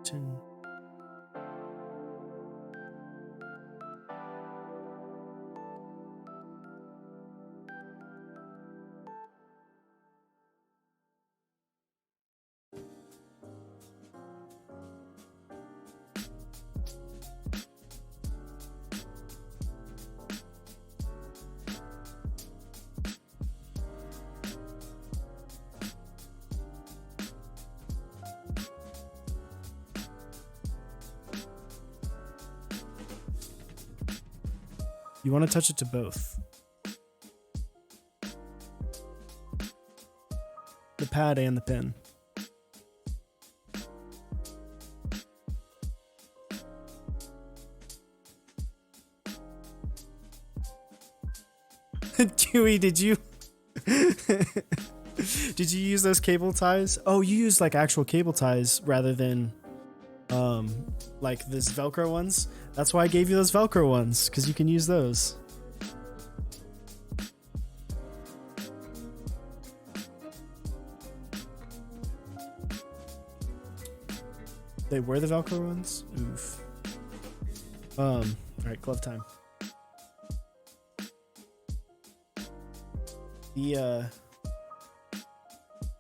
Ten. You want to touch it to both. The pad and the pin. Dewey, did you did you use those cable ties? Oh, you use like actual cable ties rather than like this Velcro ones. That's why I gave you those Velcro ones, because you can use those. They were the Velcro ones? Oof. Alright, glove time.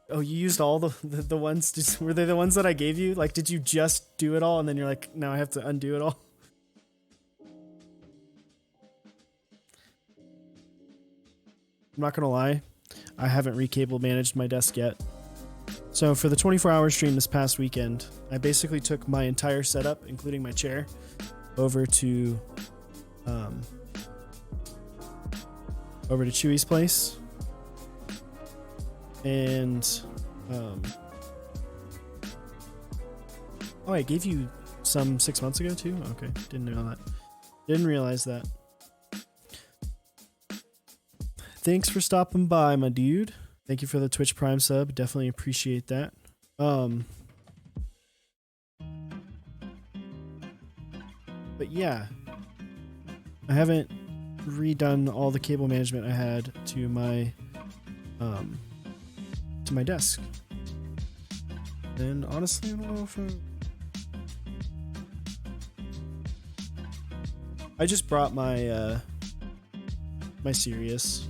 Oh, you used all the ones, were they the ones that I gave you? Like, did you just do it all and then you're like, now I have to undo it all? I'm not gonna lie, I haven't recable managed my desk yet. So for the 24-hour stream this past weekend, I basically took my entire setup, including my chair, over to Chewy's place. And oh, I gave you some 6 months ago too? Okay, didn't know that. Didn't realize that. Thanks for stopping by, my dude. Thank you for the Twitch Prime sub. Definitely appreciate that. But yeah, I haven't redone all the cable management I had to my desk. And honestly, I don't know if I just brought my my Sirius.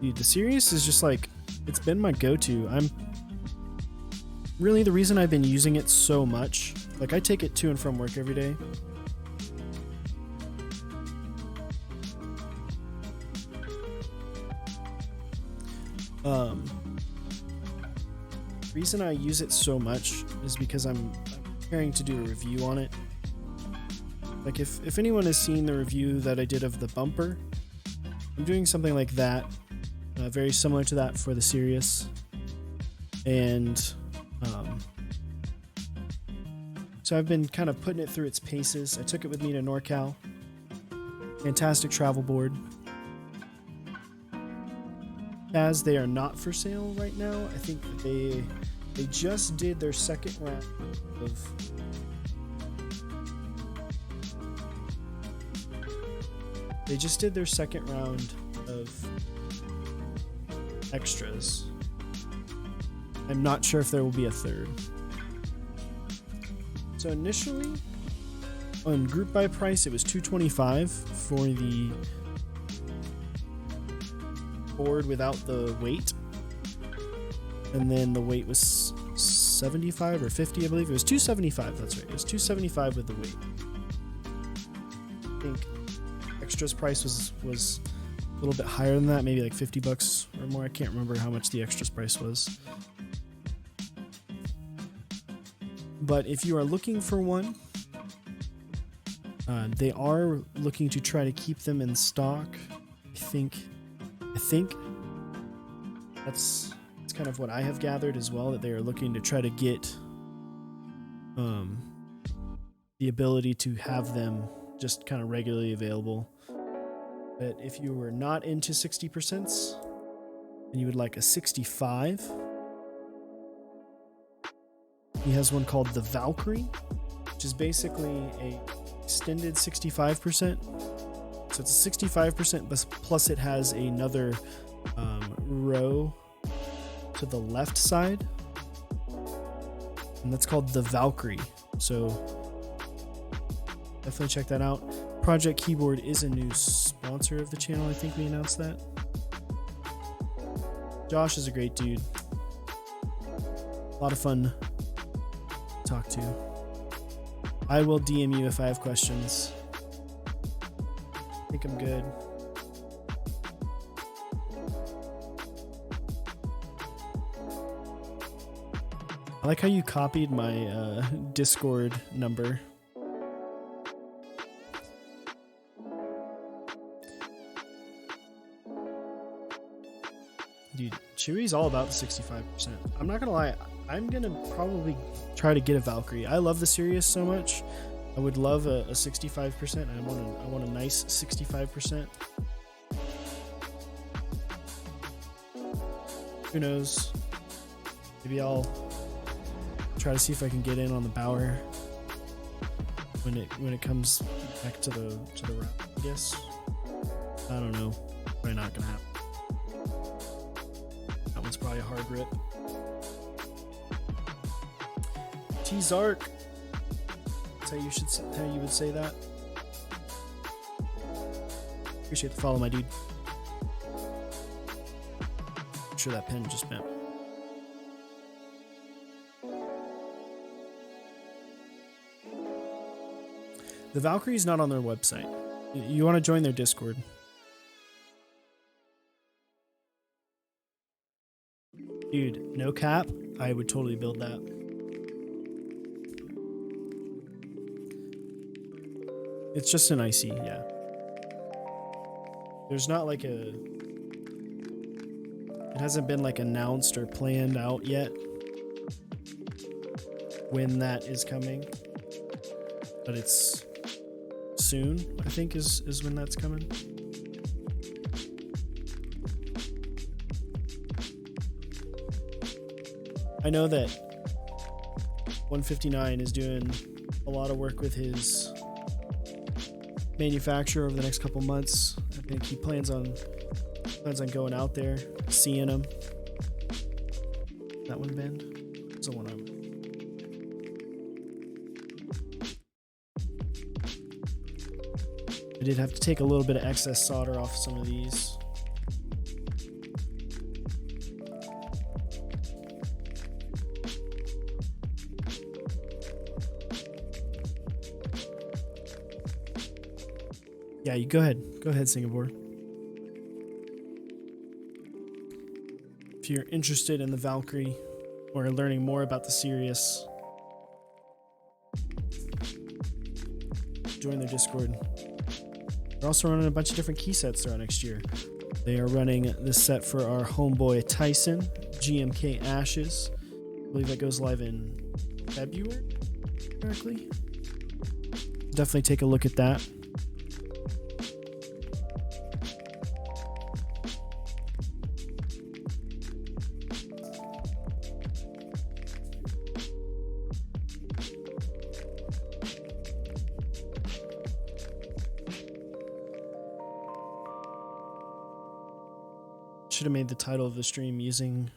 Dude, the Sirius is just like, it's been my go-to. I'm really the reason I've been using it so much. Like, I take it to and from work every day. The reason I use it so much is because I'm preparing to do a review on it. Like, if anyone has seen the review that I did of the bumper, I'm doing something like that, very similar to that for the Sirius. And so I've been kind of putting it through its paces. I took it with me to NorCal. Fantastic travel board. As they are not for sale right now, I think they just did their second round of extras. I'm not sure if there will be a third. So initially, on group buy price, it was $225 for the board without the weight, and then the weight was 75 or 50, I believe. It was $275. That's right. It was $275 with the weight. I think extras price was a little bit higher than that, maybe like $50 or more. I can't remember how much the extras price was. But if you are looking for one, they are looking to try to keep them in stock. I think that's kind of what I have gathered as well, that they are looking to try to get the ability to have them just kind of regularly available. But if you were not into 60% and you would like a 65, he has one called the Valkyrie, which is basically a extended 65%. So it's a 65%, plus it has another row to the left side, and that's called the Valkyrie. So definitely check that out. Project Keyboard is a new sponsor of the channel. I think we announced that. Josh is a great dude. A lot of fun to talk to. I will DM you if I have questions. I think I'm good. I like how you copied my Discord number. Dude, Chewy's all about the 65%. I'm not gonna lie, I'm gonna probably try to get a Valkyrie. I love the Sirius so much. I would love a 65%. I want a nice 65%. Who knows? Maybe I'll try to see if I can get in on the Bower when it comes back to the route, I guess. I don't know. Probably not gonna happen. That one's probably a hard rip. T-Zark. That's how you would say that. Appreciate the follow, my dude. I'm sure that pen just bent. The Valkyrie's not on their website. You want to join their Discord. Dude, no cap, I would totally build that. It's just an IC, yeah. There's not like it hasn't been like announced or planned out yet when that is coming, but it's soon, I think is when that's coming. I know that 159 is doing a lot of work with his manufacturer over the next couple months. I think he plans on going out there, seeing him. That one bend? It's the one I'm. I did have to take a little bit of excess solder off some of these. Yeah, you go ahead, Singapore. If you're interested in the Valkyrie or learning more about the Sirius, join their Discord. They're also running a bunch of different key sets throughout next year. They are running this set for our homeboy Tyson, GMK Ashes. I believe that goes live in February, correctly. Definitely take a look at that. Should have made the title of the stream using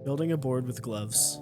building a board with gloves.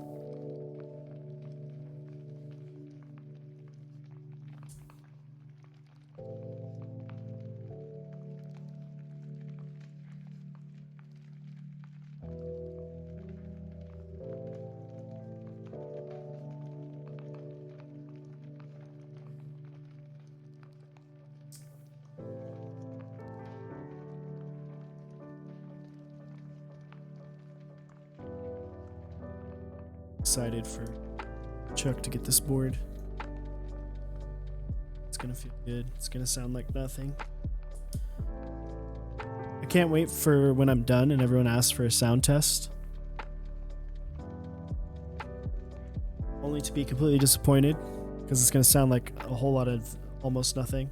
Excited for Chuck to get this board. It's gonna feel good. It's gonna sound like nothing. I can't wait for when I'm done and everyone asks for a sound test. Only to be completely disappointed because it's gonna sound like a whole lot of almost nothing.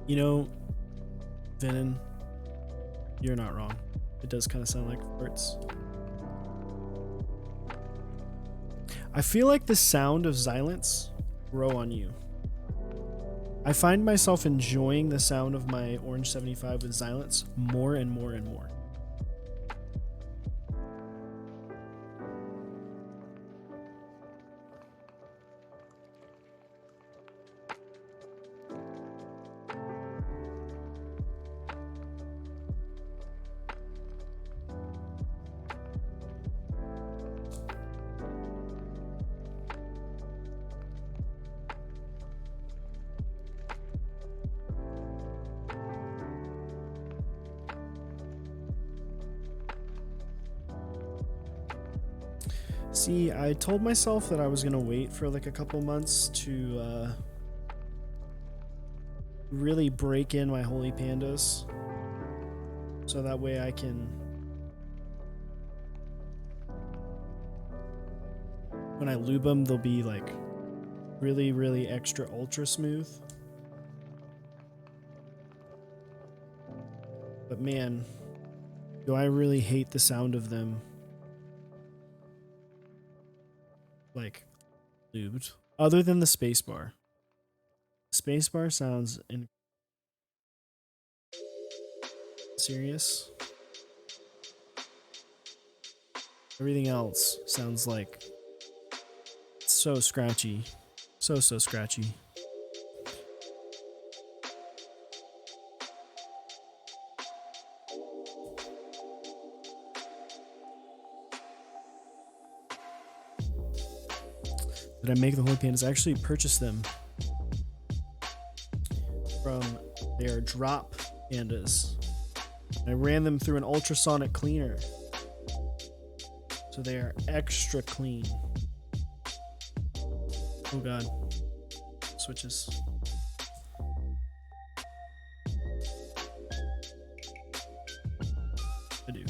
You know, Venom, you're not wrong. It does kind of sound like farts. I feel like the sound of Xylence grow on you. I find myself enjoying the sound of my Orange 75 with Xylence more and more and more. See, I told myself that I was gonna wait for like a couple months to really break in my holy pandas so that way I can, when I lube them, they'll be like really, really extra ultra smooth. But man, do I really hate the sound of them like lubed. Other than the spacebar. Spacebar sounds serious. Everything else sounds like so scratchy. So scratchy. Did I make the holy pandas? I actually purchased them from their drop pandas. I ran them through an ultrasonic cleaner, so they are extra clean. Oh god, switches. I do.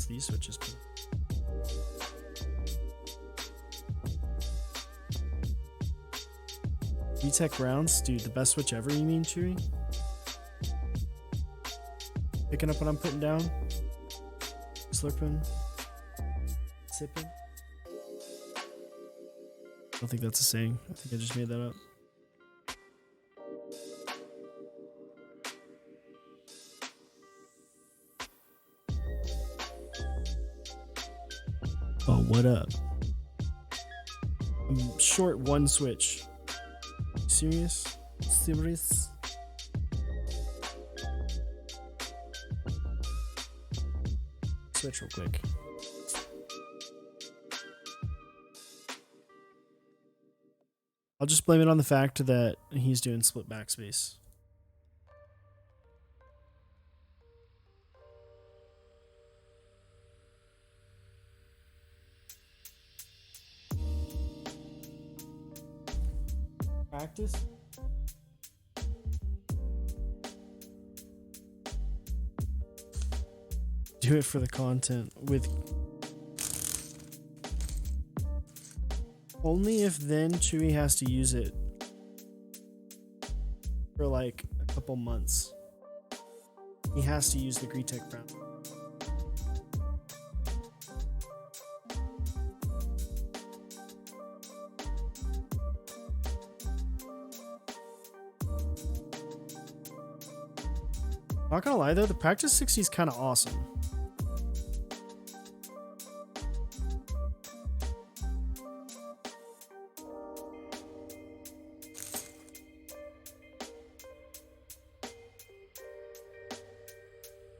These switches. VTech rounds, dude, the best switch ever, you mean, Chewy? Picking up what I'm putting down? Slurping? Sipping? I don't think that's a saying. I think I just made that up. Oh, what up? I'm short one switch. Serious? Serious? Switch real quick. I'll just blame it on the fact that he's doing split backspace. Practice? Do it for the content with only if then Chewy has to use it for like a couple months. He has to use the Greetech brown. Not gonna lie though, the practice 60 is kind of awesome.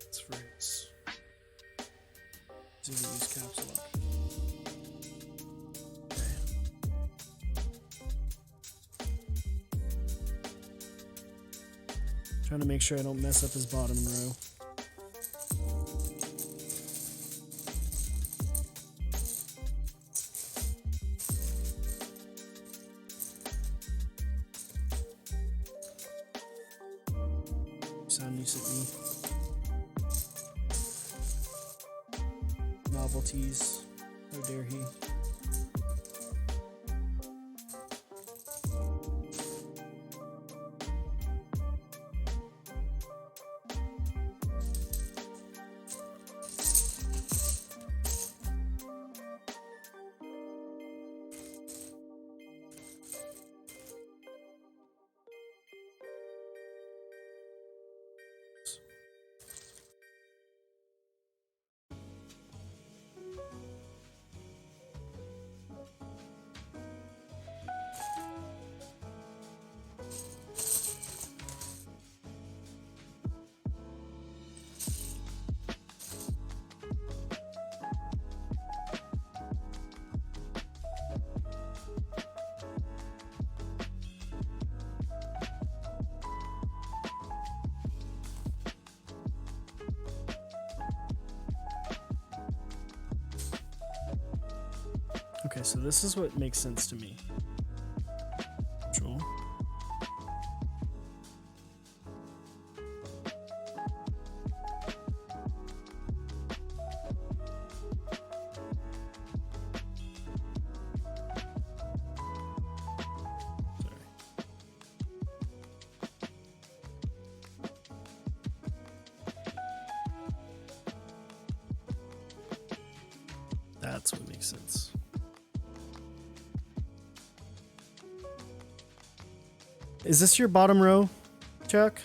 It's for its use caps lock. Trying to make sure I don't mess up his bottom row. Sound use at me. Novelties. How dare he? Okay, so this is what makes sense to me. Control. That's what makes sense. Is this your bottom row, Chuck?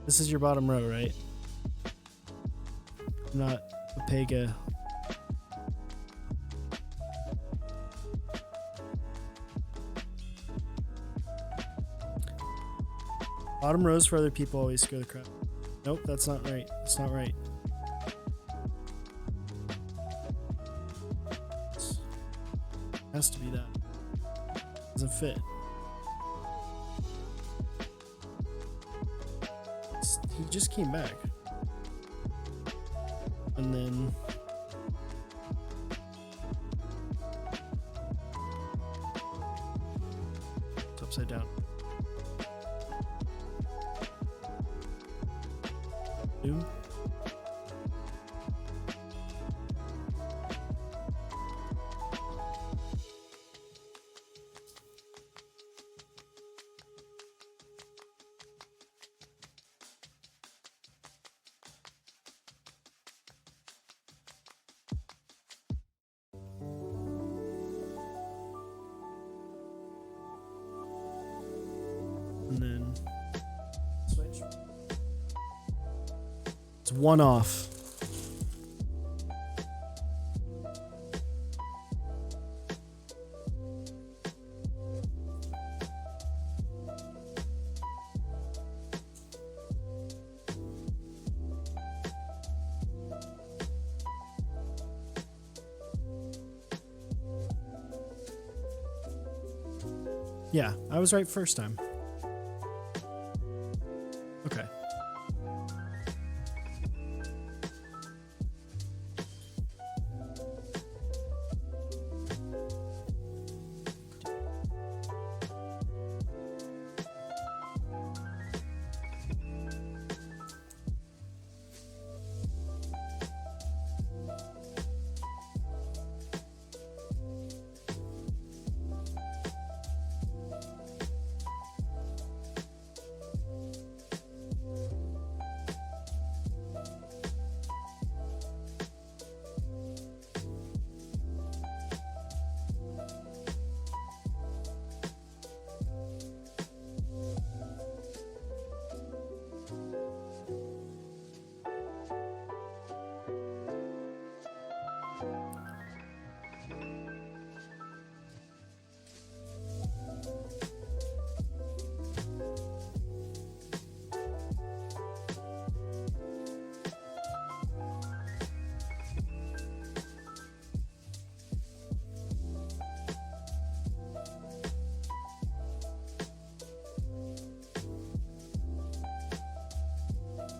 This is your bottom row, right? Not a Pega. Bottom rows for other people always scare the crap. Nope, that's not right. That's not right. Has to be that. Doesn't fit. He just came back. And then it's upside down. Boom. And then switch. It's one off. Yeah, I was right first time. Okay.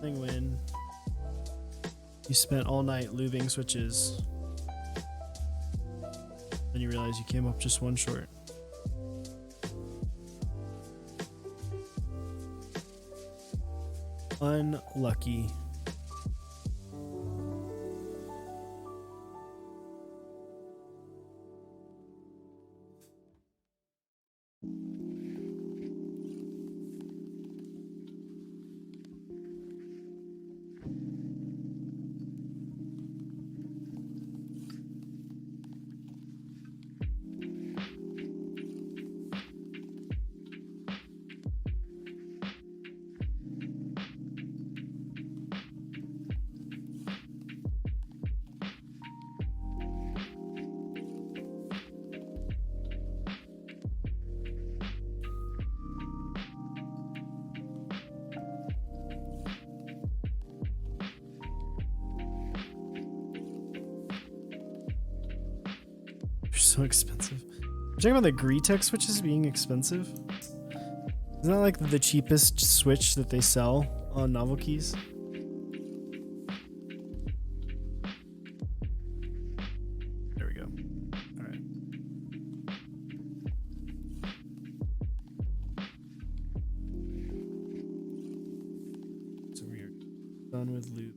When you spent all night lubing switches, then you realize you came up just one short. Unlucky. So expensive. You're talking about the Greetech switches being expensive? Isn't that like the cheapest switch that they sell on novel keys? Done with loop.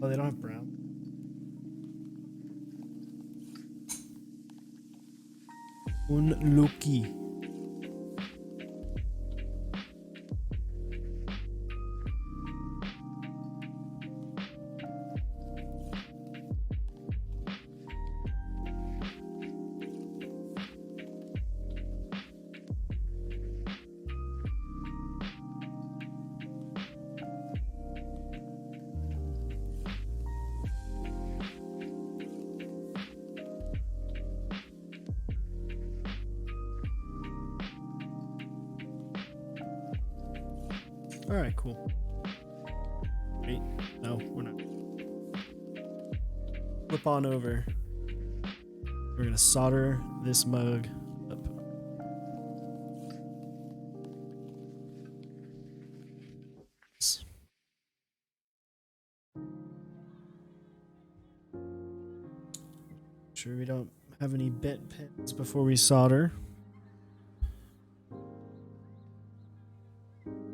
Oh, they don't have brown. Unlucky. All right, cool. Wait, no, we're not. Flip on over. We're gonna solder this mug up. Sure we don't have any bent pins before we solder.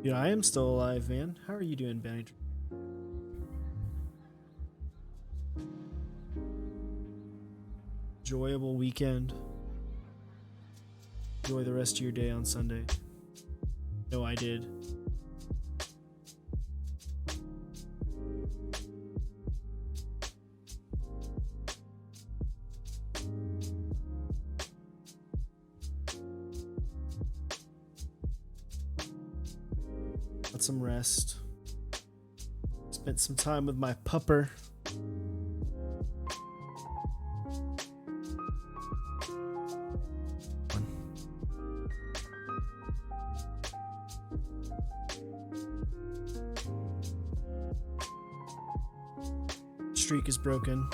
Dude, I am still alive, man. How are you doing, Benny? Enjoyable weekend. Enjoy the rest of your day on Sunday. No, I did. Got some rest. Spent some time with my pupper. Streak is broken.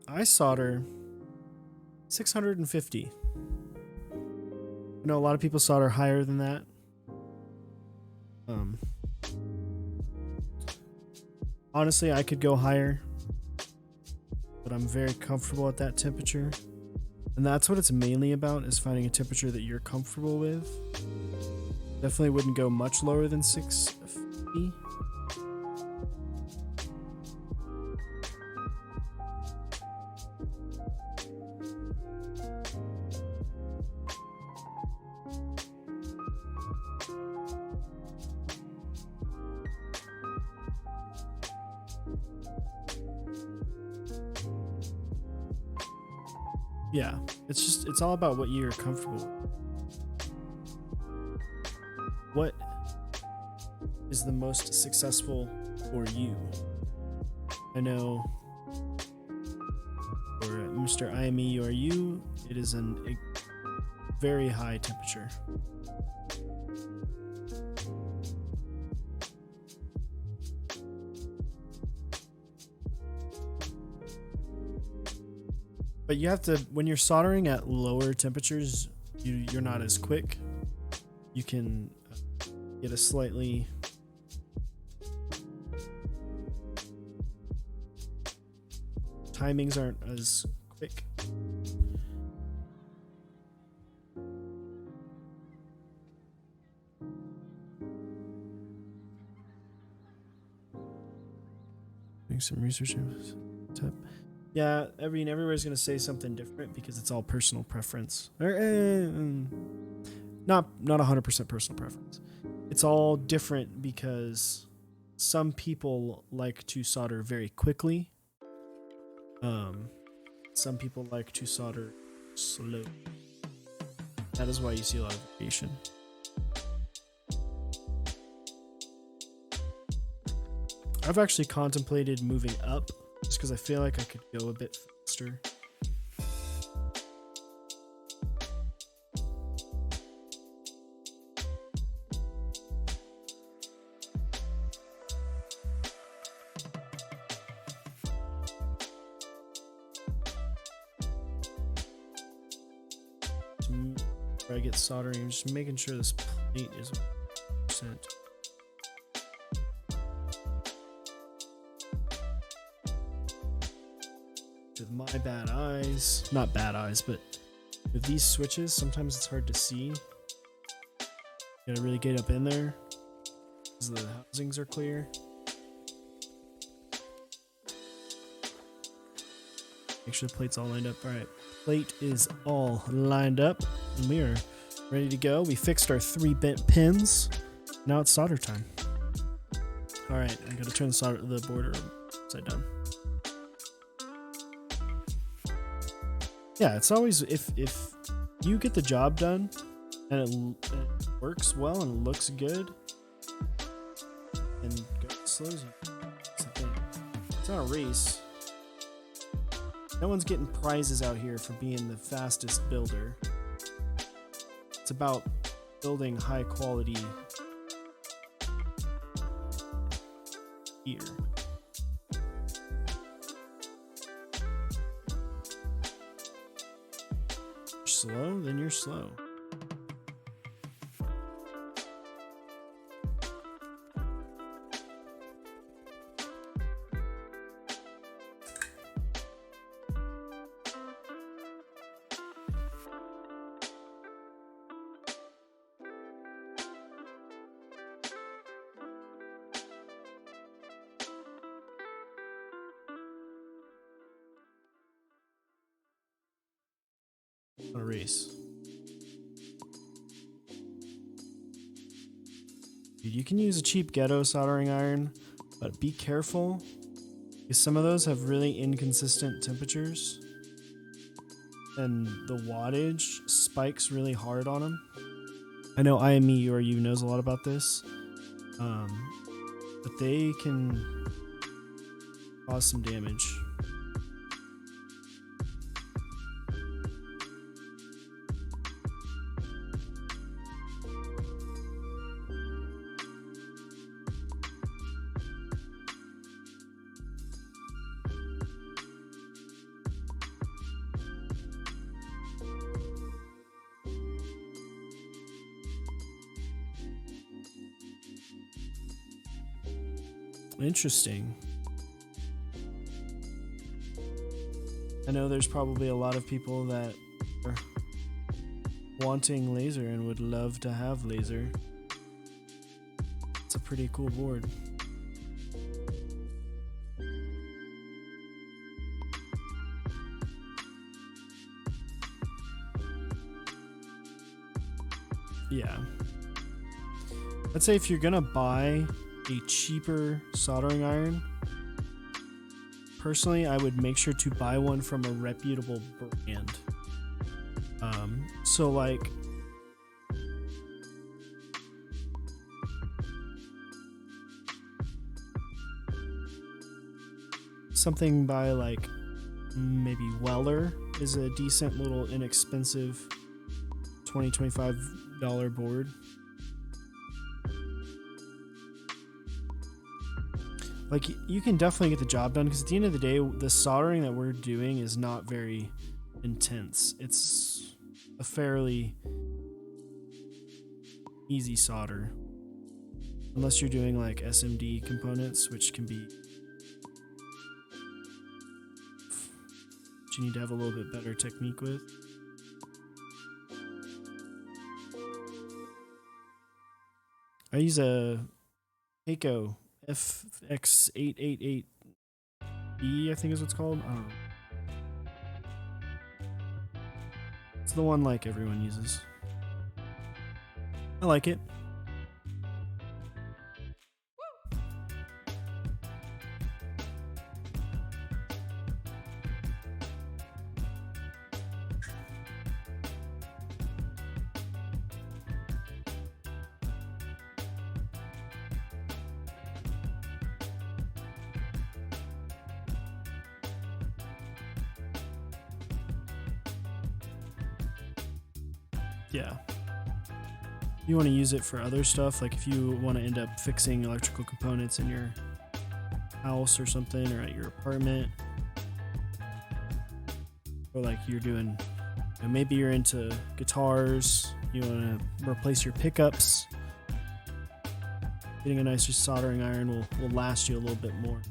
I solder 650. I know a lot of people solder higher than that. Honestly, I could go higher, but I'm very comfortable at that temperature. And that's what it's mainly about, is finding a temperature that you're comfortable with. Definitely wouldn't go much lower than 650. Yeah, it's all about what you're comfortable with. What is the most successful for you? I know for Mr. IMEURU, it is a very high temperature. But you have to, when you're soldering at lower temperatures, you're not as quick. You can get a slightly timings aren't as quick. Doing some research. Yeah, everywhere's gonna say something different because it's all personal preference. Not 100% personal preference. It's all different because some people like to solder very quickly. Some people like to solder slow. That is why you see a lot of variation. I've actually contemplated moving up just because I feel like I could go a bit faster. before I get soldering, I'm just making sure this plate is 100%. With my bad eyes, not bad eyes, but with these switches, sometimes it's hard to see. You gotta really get up in there because the housings are clear. Make sure the plate's all lined up. All right, plate is all lined up, and we are ready to go. We fixed our 3 bent pins. Now it's solder time. All right, I gotta turn the border upside down. Yeah, it's always if you get the job done and it works well and it looks good, and go as slow as you can. That's the thing. It's not a race. No one's getting prizes out here for being the fastest builder. It's about building high quality gear. Slow, then you're slow. A race. Dude, you can use a cheap ghetto soldering iron, but be careful because some of those have really inconsistent temperatures and the wattage spikes really hard on them. I know IME knows a lot about this, but they can cause some damage. Interesting. I know there's probably a lot of people that are wanting laser and would love to have laser. It's a pretty cool board. Yeah. I'd say if you're gonna buy a cheaper soldering iron, personally I would make sure to buy one from a reputable brand. So like something by like maybe Weller is a decent little inexpensive $20-25 board. Like, you can definitely get the job done because at the end of the day, the soldering that we're doing is not very intense. It's a fairly easy solder. Unless you're doing like SMD components, which can be... you need to have a little bit better technique with. I use a Heiko FX888B, I think is what's called. I don't know. It's the one like everyone uses. I like it. Yeah. You want to use it for other stuff, like if you want to end up fixing electrical components in your house or something, or at your apartment, or like you're doing And maybe you're into guitars, you want to replace your pickups. Getting a nicer soldering iron will last you a little bit more.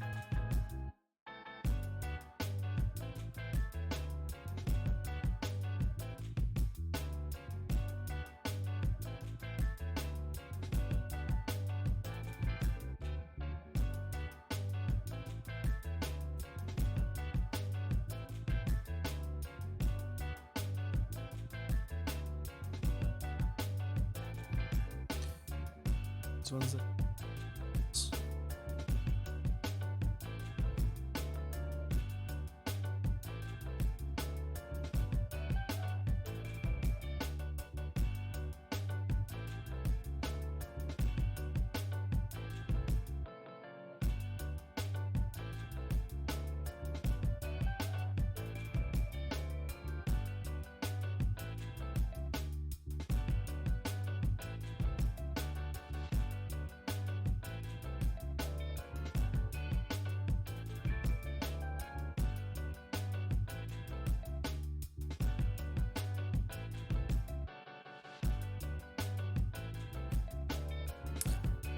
This one's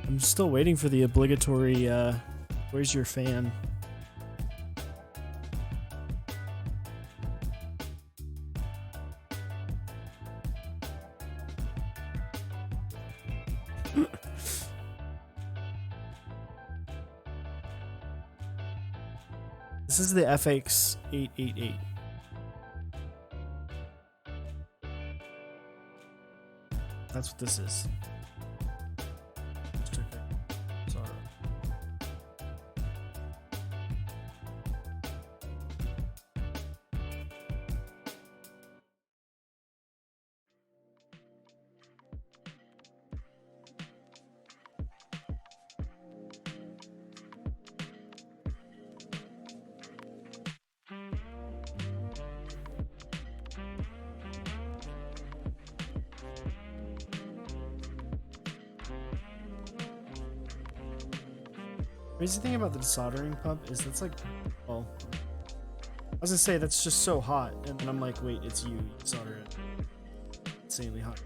I'm still waiting for the obligatory, where's your fan? This is the FX888. That's what this is. Sorry. Crazy thing about the soldering pump is that's like, well, I was gonna say that's just so hot, and then I'm like, wait, it's you solder it. Insanely hot.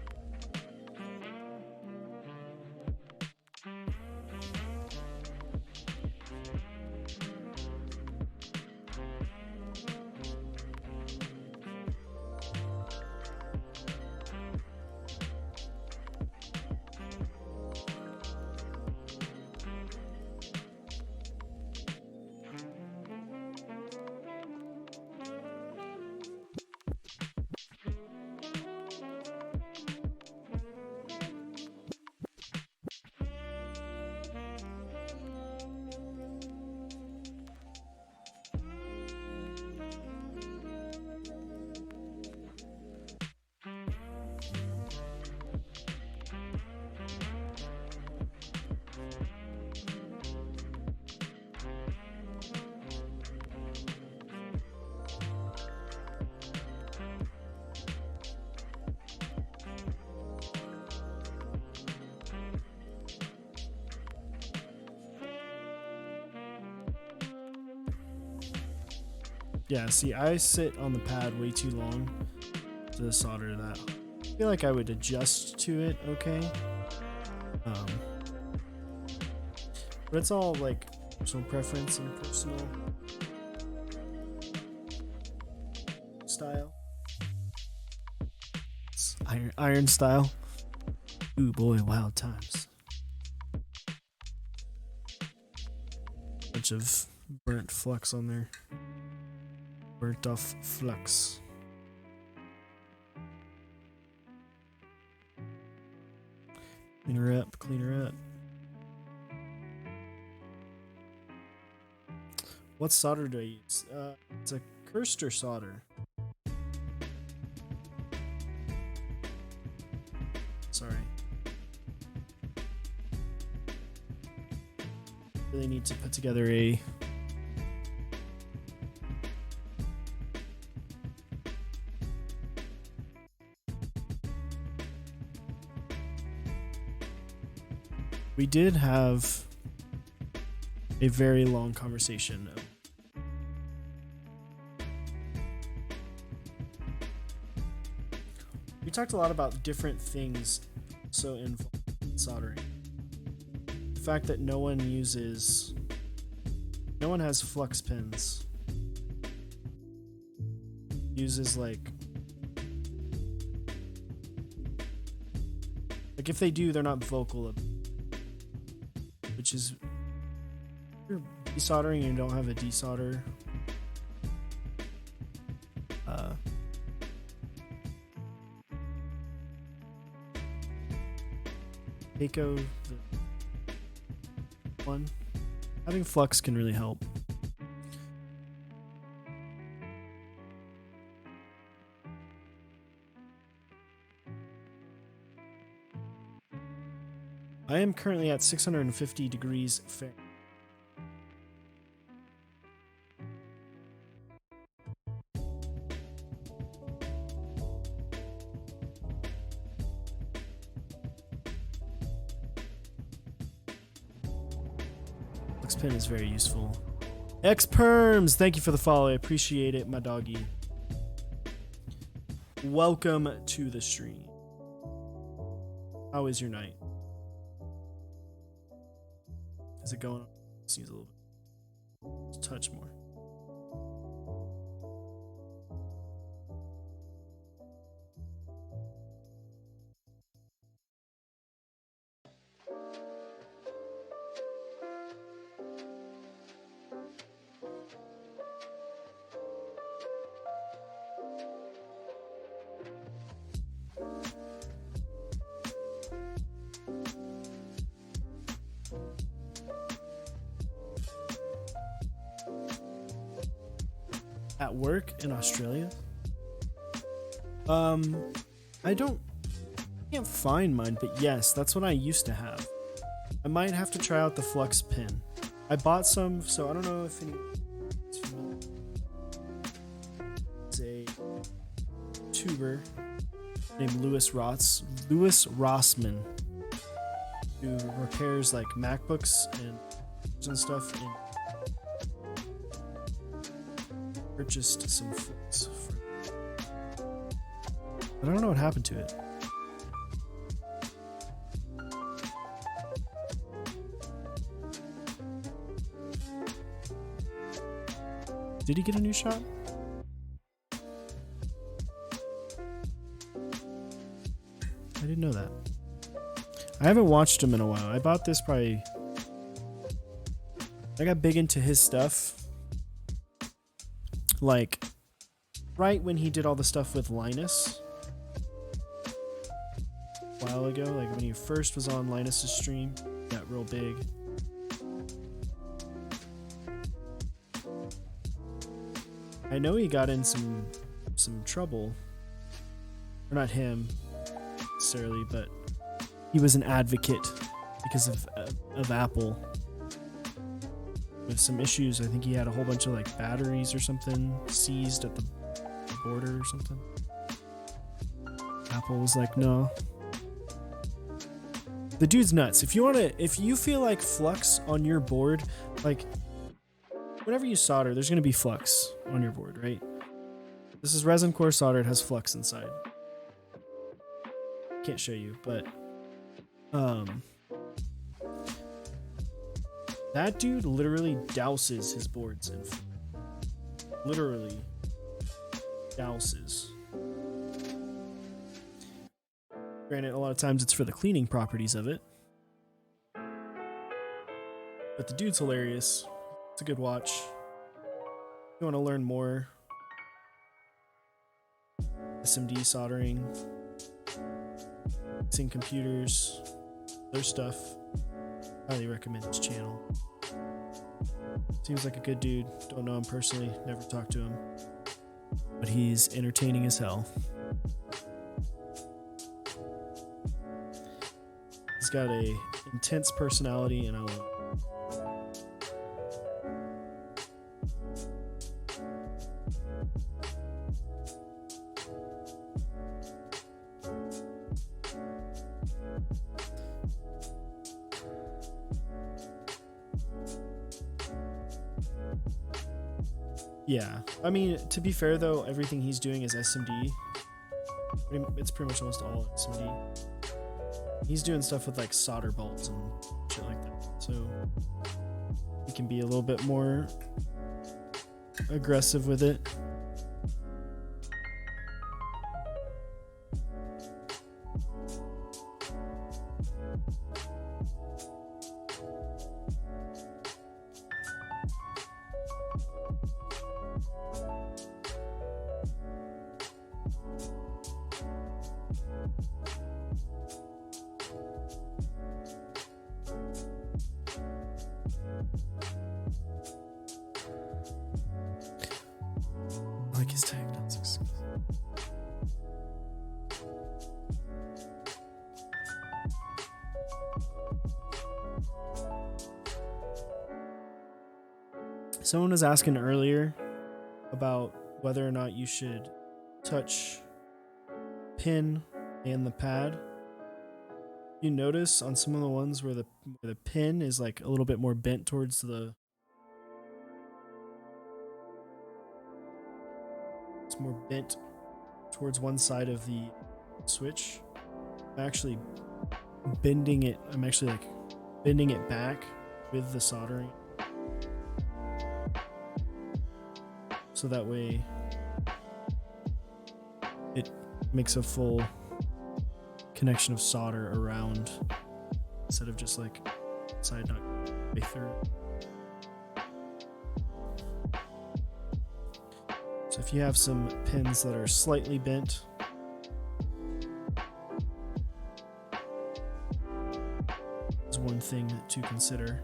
Yeah, see, I sit on the pad way too long to solder that. I feel like I would adjust to it okay. But it's all like personal preference and personal style. It's iron style. Ooh boy, wild times. Bunch of burnt flux on there. Burnt off flux. Clean her up, clean her up. What solder do I use? It's a Kirster solder. Sorry. Really need to put together a we did have a very long conversation. talked a lot about different things so involved in soldering. The fact that no one has flux pins. Uses like if they do, they're not vocal about it, which is if you're desoldering and you don't have a desolder. Keiko, the one, having flux can really help. I am currently at 650 degrees Fahrenheit. Flux pin is very useful. X-Perms, thank you for the follow. I appreciate it, my doggy. Welcome to the stream. How is your night? Is it going? Seems a little bit. Just touch more. At work in Australia? I can't find mine, but yes, that's what I used to have. I might have to try out the flux pin. I bought some, so I don't know if anyone's familiar. It's a tuber named Lewis Rossman, who repairs like MacBooks and stuff in purchased some flux but I don't know what happened to it. Did he get a new shot? I didn't know that. I haven't watched him in a while. I bought this probably... I got big into his stuff like right when he did all the stuff with Linus a while ago, like when he first was on Linus's stream, got real big. I know he got in some trouble, or not him necessarily, but he was an advocate because of Apple. With some issues, I think he had a whole bunch of like batteries or something seized at the border or something. Apple was like, no. The dude's nuts. If you feel like flux on your board, like whenever you solder, there's gonna be flux on your board, right? This is resin core solder. It has flux inside. Can't show you, but that dude literally douses his boards in flux. Literally douses. Granted, a lot of times it's for the cleaning properties of it. But the dude's hilarious. It's a good watch. If you want to learn more SMD soldering, fixing computers, other stuff, highly recommend his channel. Seems like a good dude. Don't know him personally, never talked to him. But he's entertaining as hell. He's got a intense personality and I love it. Yeah, I mean, to be fair though, everything he's doing is SMD. It's pretty much almost all SMD. He's doing stuff with like solder bolts and shit like that, so he can be a little bit more aggressive with it. I like his diagnostics. Someone was asking earlier about whether or not you should touch pin and the pad. You notice on some of the ones where the pin is like a little bit more bent towards the, it's more bent towards one side of the switch. I'm actually bending it back with the soldering, so that way it makes a full connection of solder around instead of just like side nut way through. So if you have some pins that are slightly bent, is one thing to consider.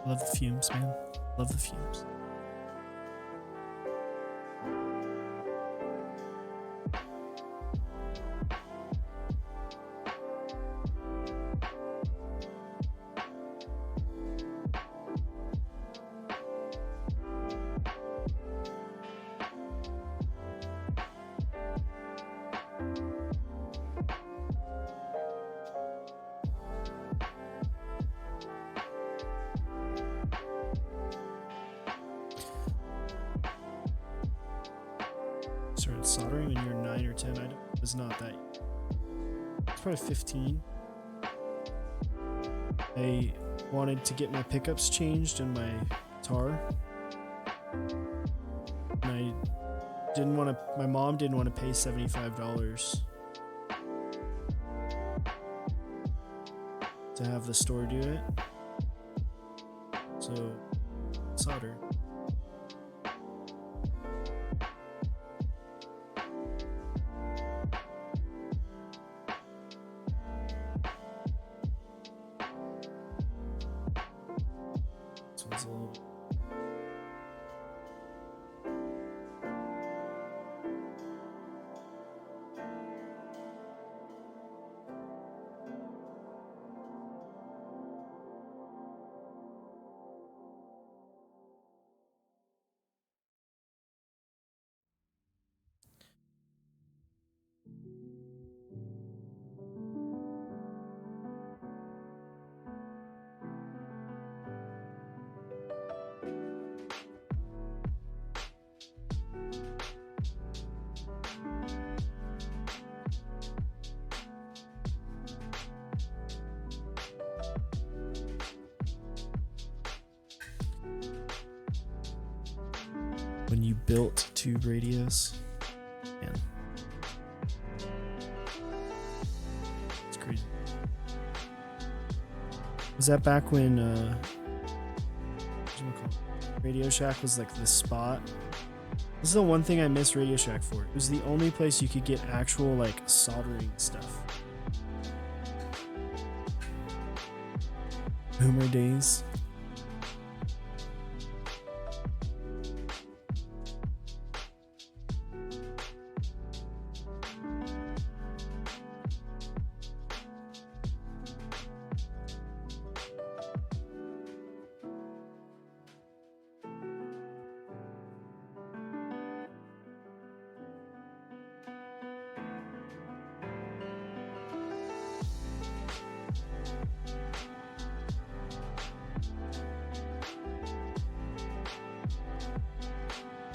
Love the fumes, man. Love the fumes. Started soldering when you were 9 or 10. I was not that. It's probably 15. I wanted to get my pickups changed in my guitar, and I didn't want to. My mom didn't want to pay $75 to have the store do it. So solder. This one's a little. When you built tube radios, man, it's crazy. Was that back when Radio Shack was like the spot? This is the one thing I miss Radio Shack for. It was the only place you could get actual like soldering stuff. Boomer days.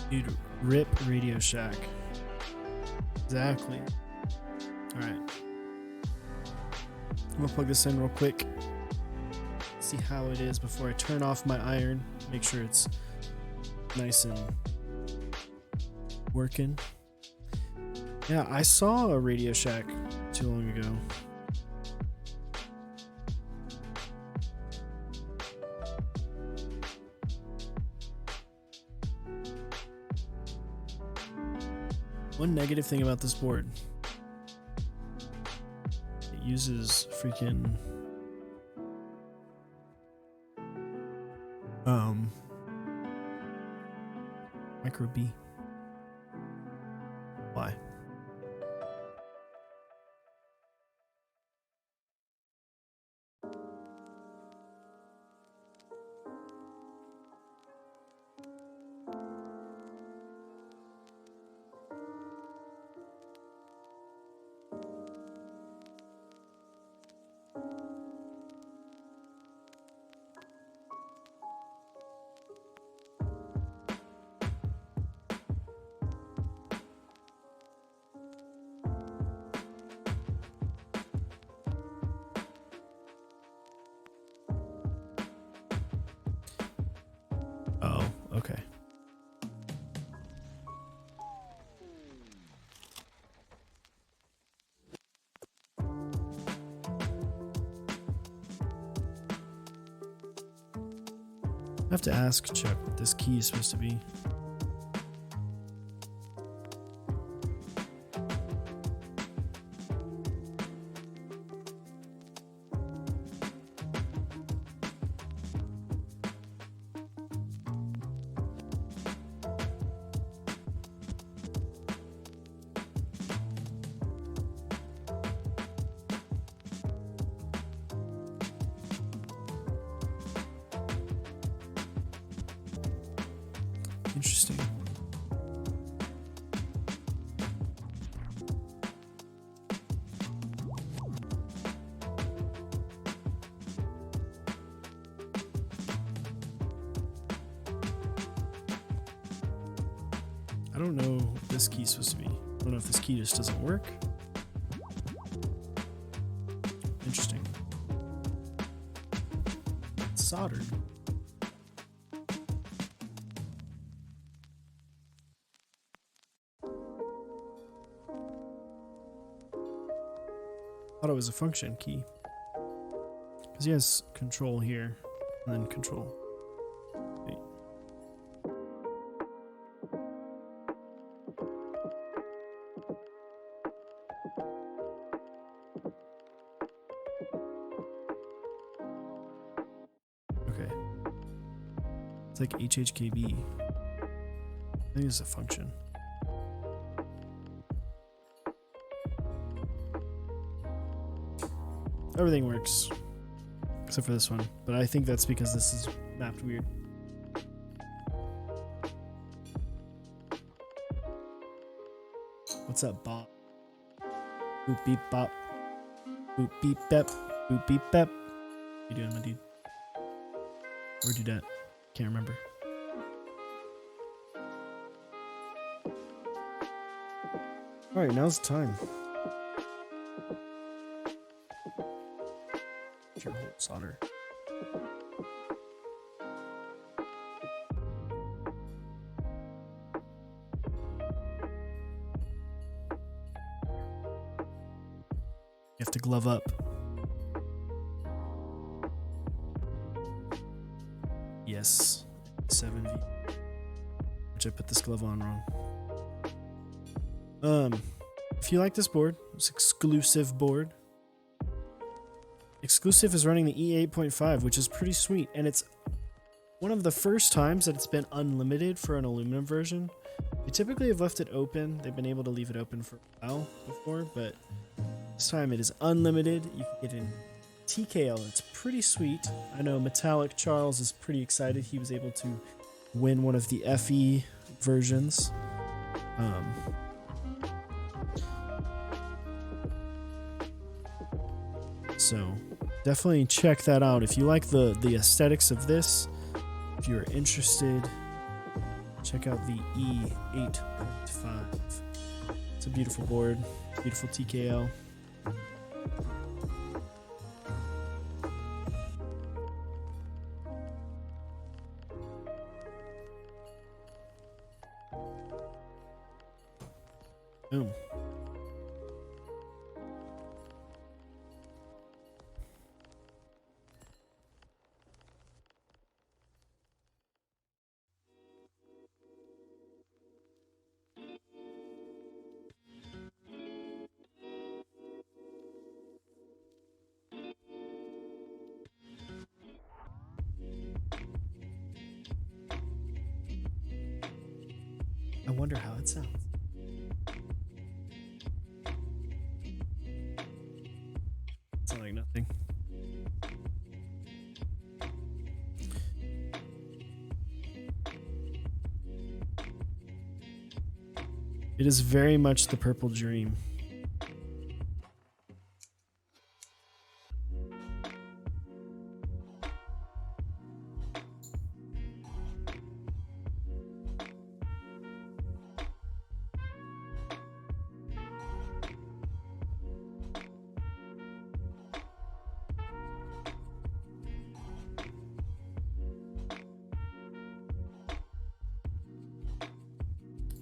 Dude, rip Radio Shack. Exactly. Alright. I'm gonna plug this in real quick. See how it is before I turn off my iron. Make sure it's nice and working. Yeah, I saw a Radio Shack too long ago. One negative thing about this board, it uses freaking micro B. Why? Oh, okay. I have to ask Chuck what this key is supposed to be. Interesting. I don't know what this key is supposed to be. I don't know if this key just doesn't work. Interesting. It's soldered. Thought it was a function key because he has control here and then control. Wait. Okay, it's like HHKB. I think it's a function. Everything works except for this one, but I think that's because this is mapped weird. What's up, Bob? Boop beep bop. Boop beep bep. Boop beep bep. What you doing, my dude? Or do that? Can't remember. Alright, now's the time. Your whole solder. You have to glove up. Yes, E7-V, which I put this glove on wrong. If you like this board, it's exclusive board. Exclusive is running the E8.5, which is pretty sweet, and it's one of the first times that it's been unlimited for an aluminum version. They typically have left it open. They've been able to leave it open for a while before, but this time it is unlimited. You can get in TKL. It's pretty sweet. I know Metallic Charles is pretty excited. He was able to win one of the FE versions. So definitely check that out if you like the aesthetics of this. If you're interested, check out the E8-V1. It's a beautiful board, beautiful TKL. Boom. I wonder how it sounds. Sounds like nothing. It is very much the Purple Dream.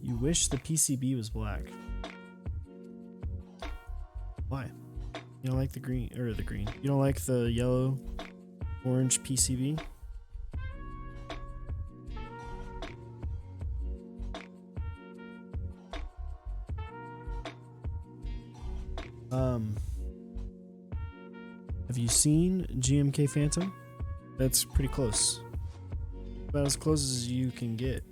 You wish the PCB was black. Why? You don't like the green, or the green. You don't like the yellow, orange PCB? Have you seen GMK Phantom? That's pretty close. About as close as you can get.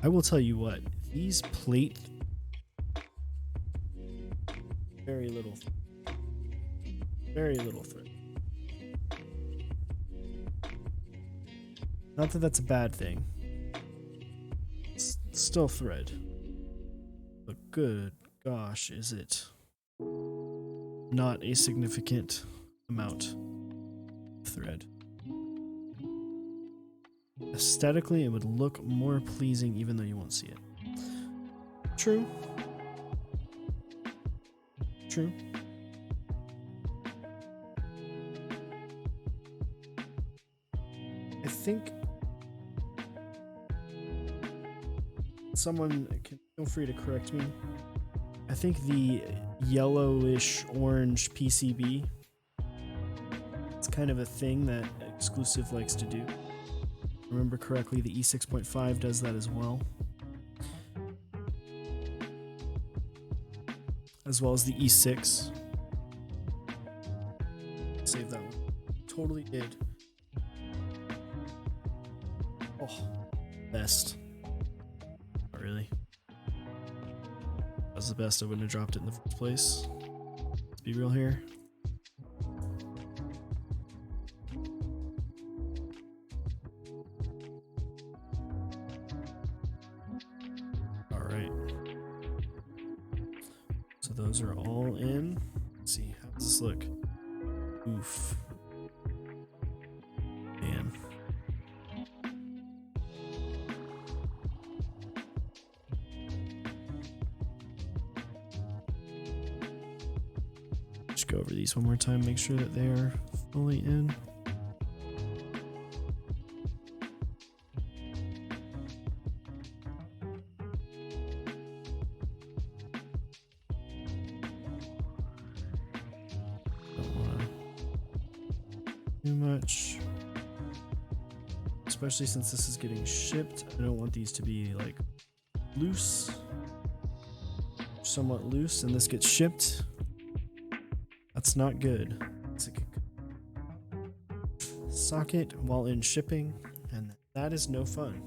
I will tell you what, these plate very little thread. Not that that's a bad thing. It's still thread. But good gosh, is it not a significant amount of thread. Aesthetically, it would look more pleasing even though you won't see it. True. True. I think someone can feel free to correct me. I think the yellowish orange PCB, it's kind of a thing that Exclusive likes to do. Remember correctly, the E6.5 does that as well. As well as the E6. Save that one. Totally did. Oh, best. Not really. That was the best. I wouldn't have dropped it in the first place. Let's be real here. Those are all in. Let's see, how does this look? Oof. Man. Just go over these one more time, make sure that they are fully in. Too much, especially since this is getting shipped. I don't want these to be like loose, somewhat loose, and this gets shipped. That's not good. It's like a socket while in shipping, and that is no fun.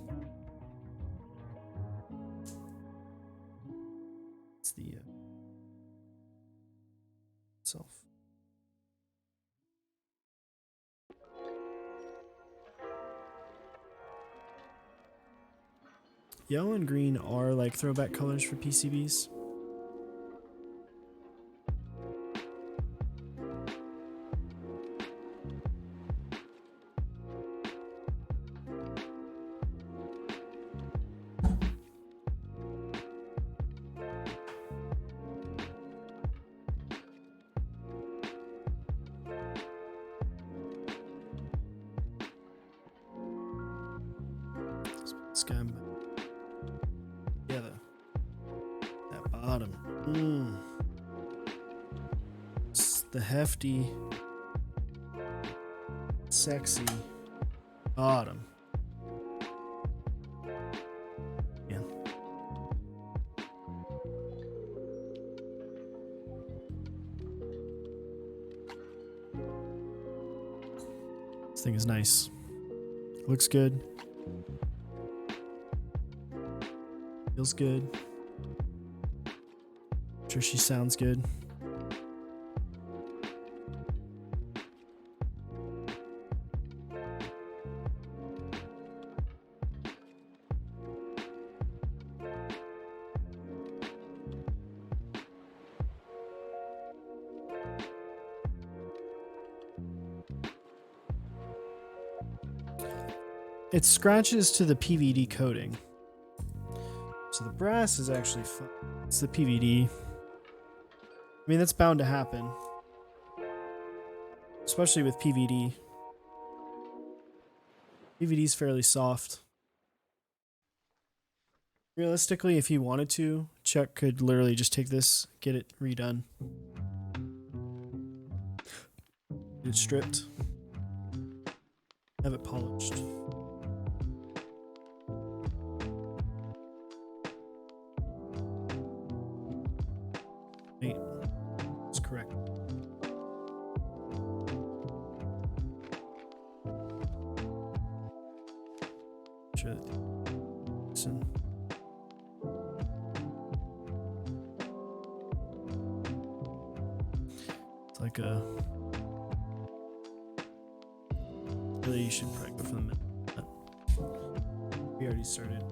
It's the itself. Yellow and green are like throwback colors for PCBs. This guy. Yeah, that bottom. It's the hefty, sexy bottom. Yeah. This thing is nice. Looks good. Feels good. I'm sure she sounds good. It scratches to the PVD coating. So the brass is actually fun. It's the PVD. I mean, that's bound to happen. Especially with PVD. PVD is fairly soft. Realistically, if he wanted to, Chuck could literally just take this, get it redone. Get it stripped. Have it polished. Wait, that's correct. Sure. Listen. It's like a. Really, you should probably go for the middle. We already started.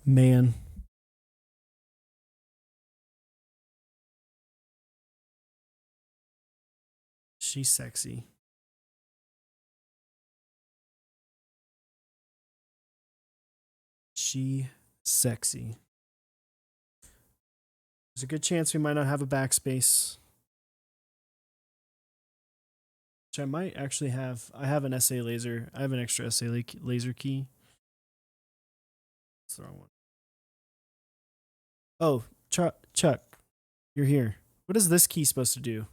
Man. She's sexy. She sexy. There's a good chance we might not have a backspace. Which I might actually have. I have an SA laser. I have an extra SA laser key. That's the wrong one. Oh, Chuck, you're here. What is this key supposed to do?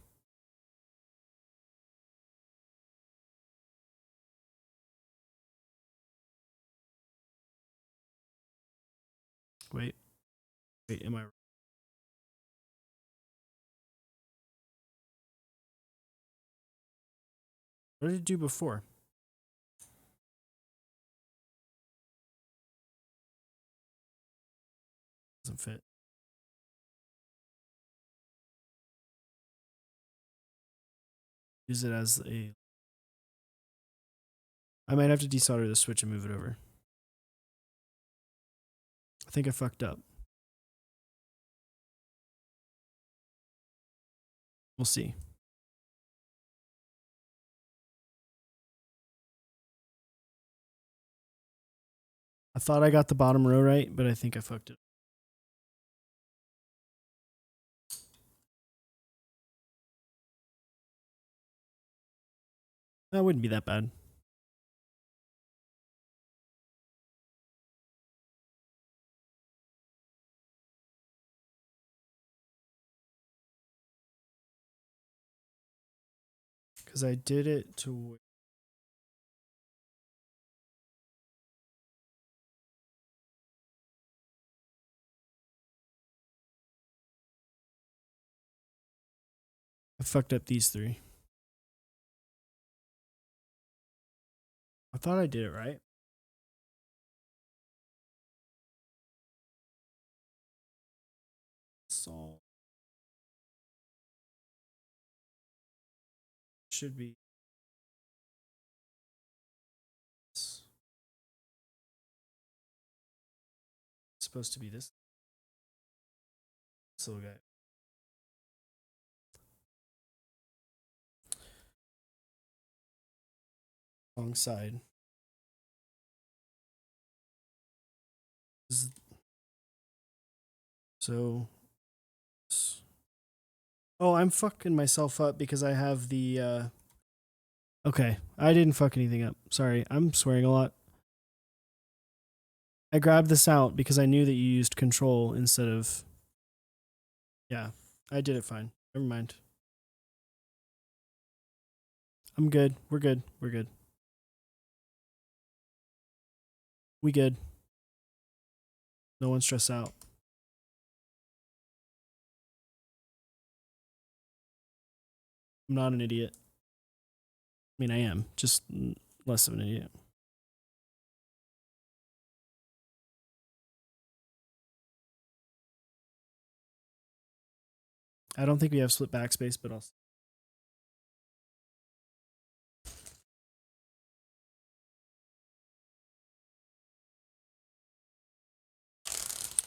Wait, am I? What did it do before? Doesn't fit. Use it as a. I might have to desolder the switch and move it over. I think I fucked up. We'll see. I thought I got the bottom row right, but I think I fucked it. That wouldn't be that bad. Because I did it to. fucked up these three. I thought I did it right. So should be supposed to be this little guy. Wrong side. So, oh, I'm fucking myself up because I have the, okay, I didn't fuck anything up. Sorry, I'm swearing a lot. I grabbed this out because I knew that you used control instead of, yeah, I did it fine. Never mind. I'm good. We're good. We're good. We good. No one stress out. I'm not an idiot. I mean, I am, just less of an idiot. I don't think we have split backspace, but I'll.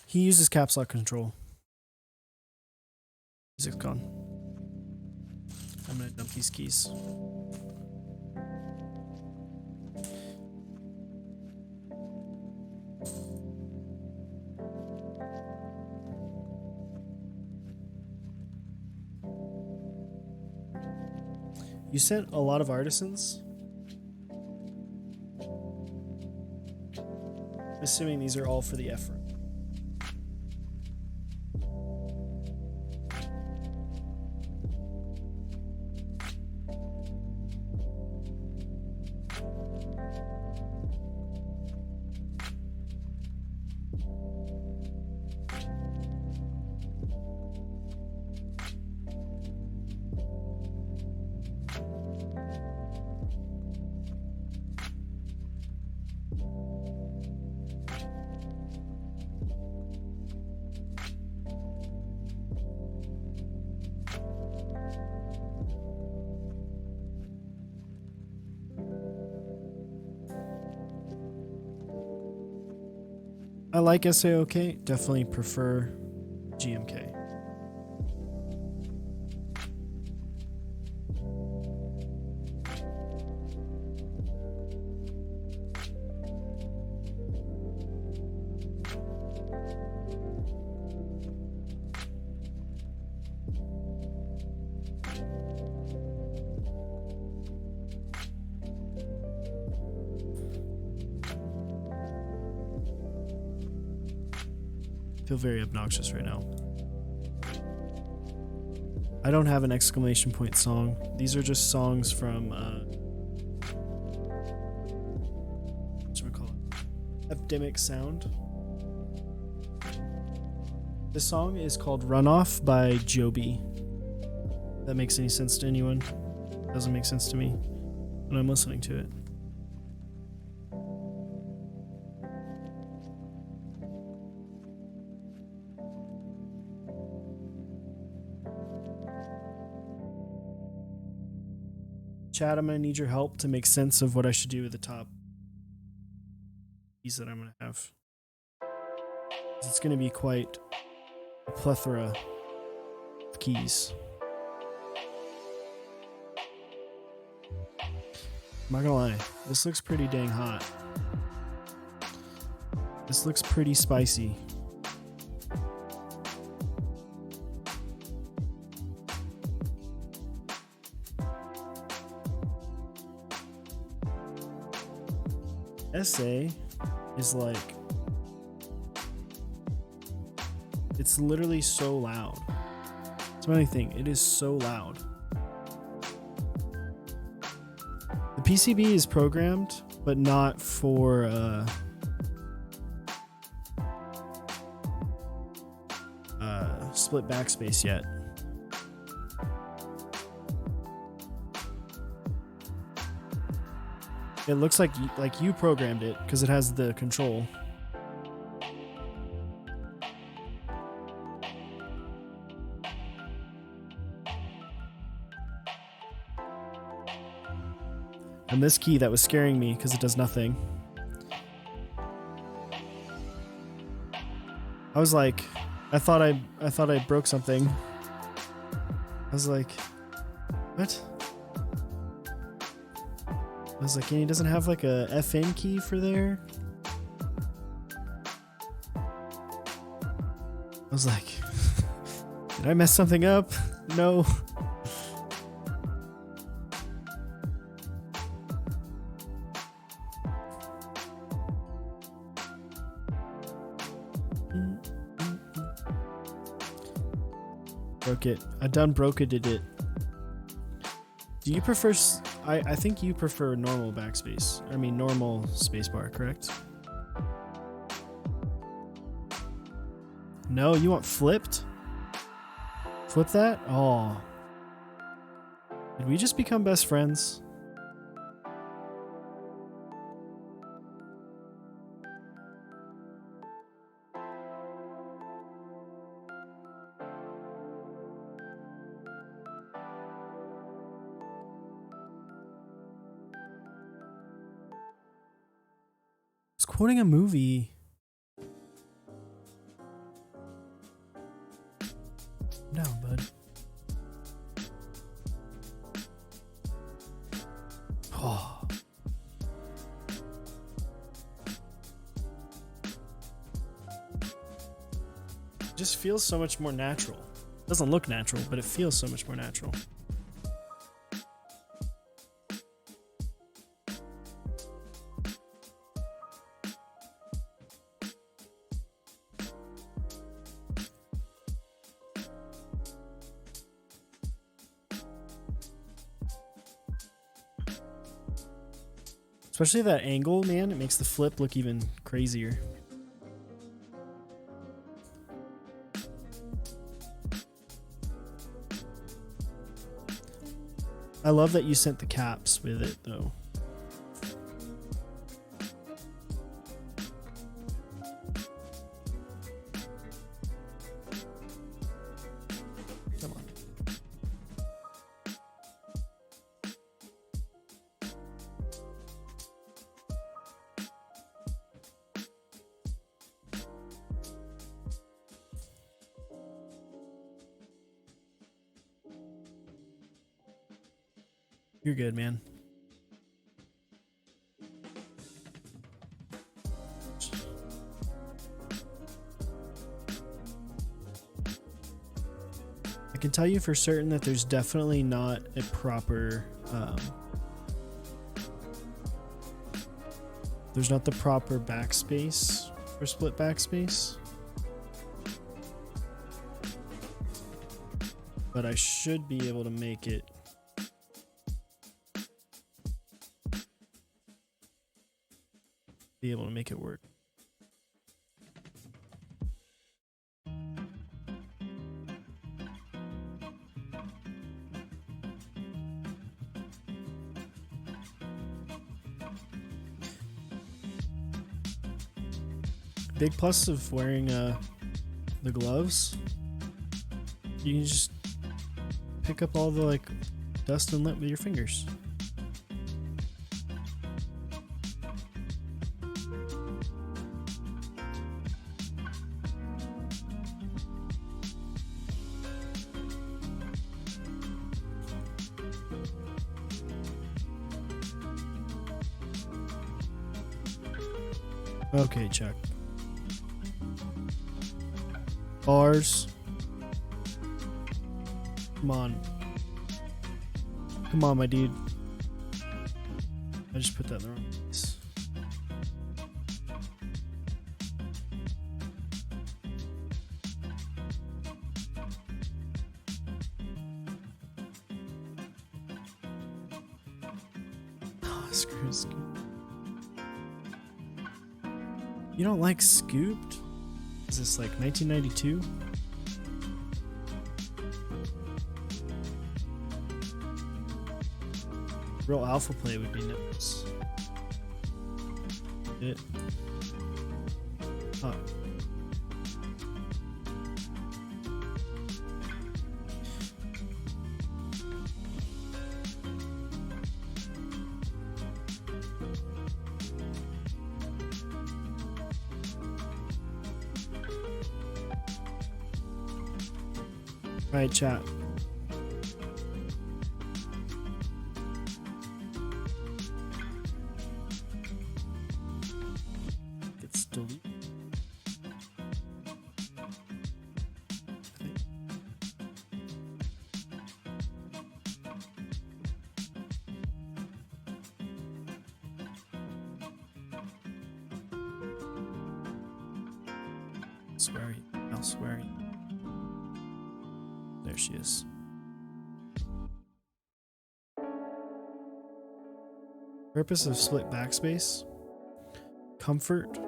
He uses caps lock control. Music's gone. I'm gonna dump these keys. You sent a lot of artisans? I'm assuming these are all for the effort. I like SAOK, definitely prefer GMK. Feel very obnoxious right now. I don't have an exclamation point song. These are just songs from whatchamacallit? Epidemic Sound. This song is called Runoff by Joby. If that makes any sense to anyone? Doesn't make sense to me when I'm listening to it. Chat, I'm gonna need your help to make sense of what I should do with the top keys that I'm gonna have. It's gonna be quite a plethora of keys. I'm not gonna lie, this looks pretty dang hot. This looks pretty spicy. SA is like, it's literally so loud. It's my only thing, it is so loud. The PCB is programmed, but not for split backspace yet. It looks like you programmed it because it has the control. And this key that was scaring me because it does nothing. I was like, I thought I broke something. I was like, what? I was like, he doesn't have like a FN key for there? I was like, did I mess something up? No. Broke it. I done broke it. Do you prefer... I think you prefer normal backspace. I mean normal spacebar, correct? No, you want flipped? Flip that? Oh. Did we just become best friends? Quoting a movie. No, bud. Oh. It just feels so much more natural. It doesn't look natural, but it feels so much more natural. Especially that angle, man, it makes the flip look even crazier. I love that you sent the caps with it, though. Come on. You're good, man. I can tell you for certain that there's definitely not a proper there's not the proper backspace for split backspace, but I should be able to make it work. Big plus of wearing the gloves, you can just pick up all the like dust and lint with your fingers. Okay, Chuck. Bars. Come on. Come on, my dude. I just put that in the wrong place. Oh, screws. You don't like Scooped? Is this like 1992? Real alpha play would be nice. it up. Right, chat. It's deleted. Okay. Sweary. How sweary. There she is. Purpose of split backspace. Comfort.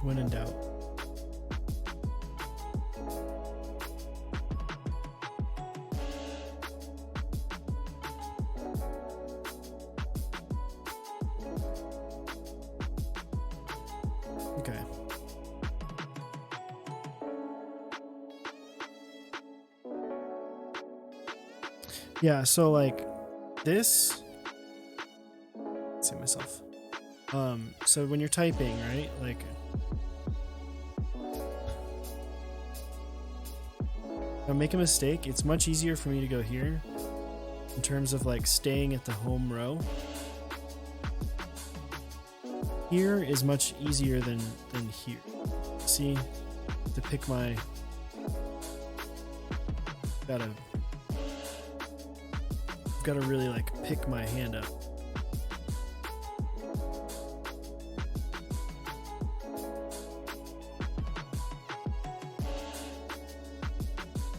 When in doubt. Okay. Yeah, so like this, let's see myself. So when you're typing, right? Like if I make a mistake, it's much easier for me to go here in terms of like staying at the home row. Here is much easier than here. See, to pick my gotta really like pick my hand up.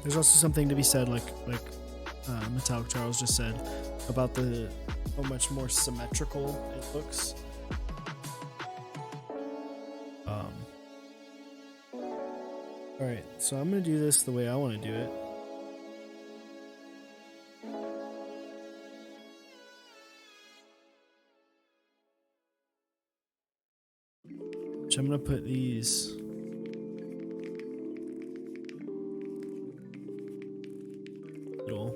There's also something to be said, like Metallic Charles just said, about how much more symmetrical it looks. All right, so I'm gonna do this the way I want to do it. Which I'm gonna put these. Little.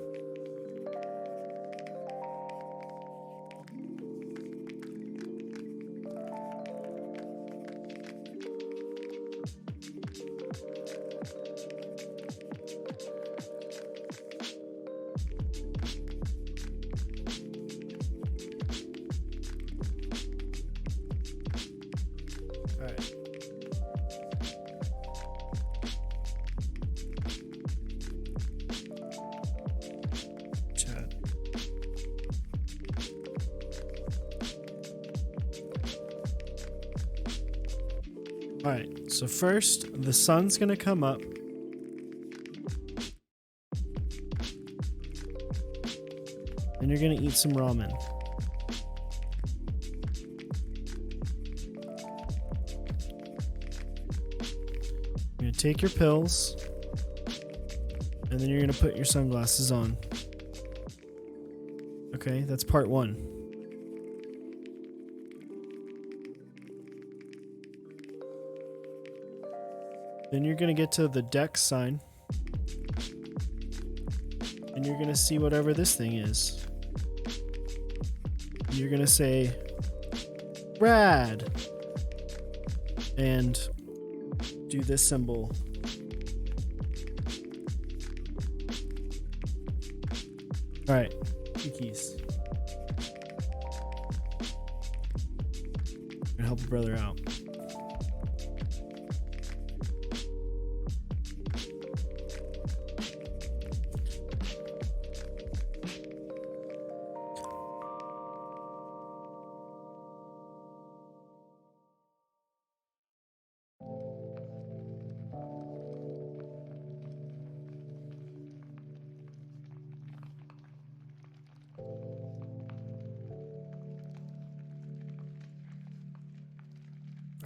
Alright, so first, the sun's gonna come up. And you're gonna eat some ramen. You're gonna take your pills. And then you're gonna put your sunglasses on. Okay, that's part one. Then you're going to get to the deck sign. And you're going to see whatever this thing is. You're going to say, rad. And do this symbol. Alright, keys. I'm gonna help a brother out.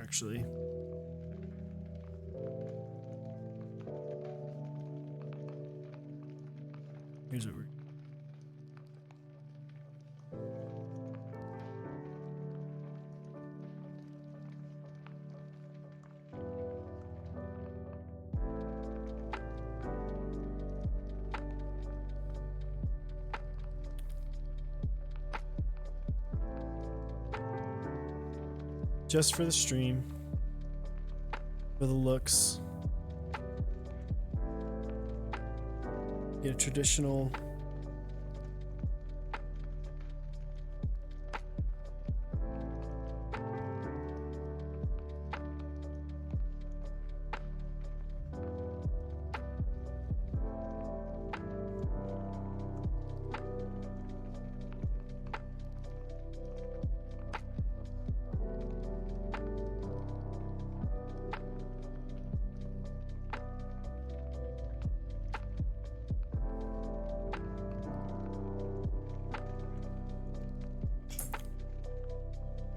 actually. Here's what we're... Just for the stream, for the looks. Get a traditional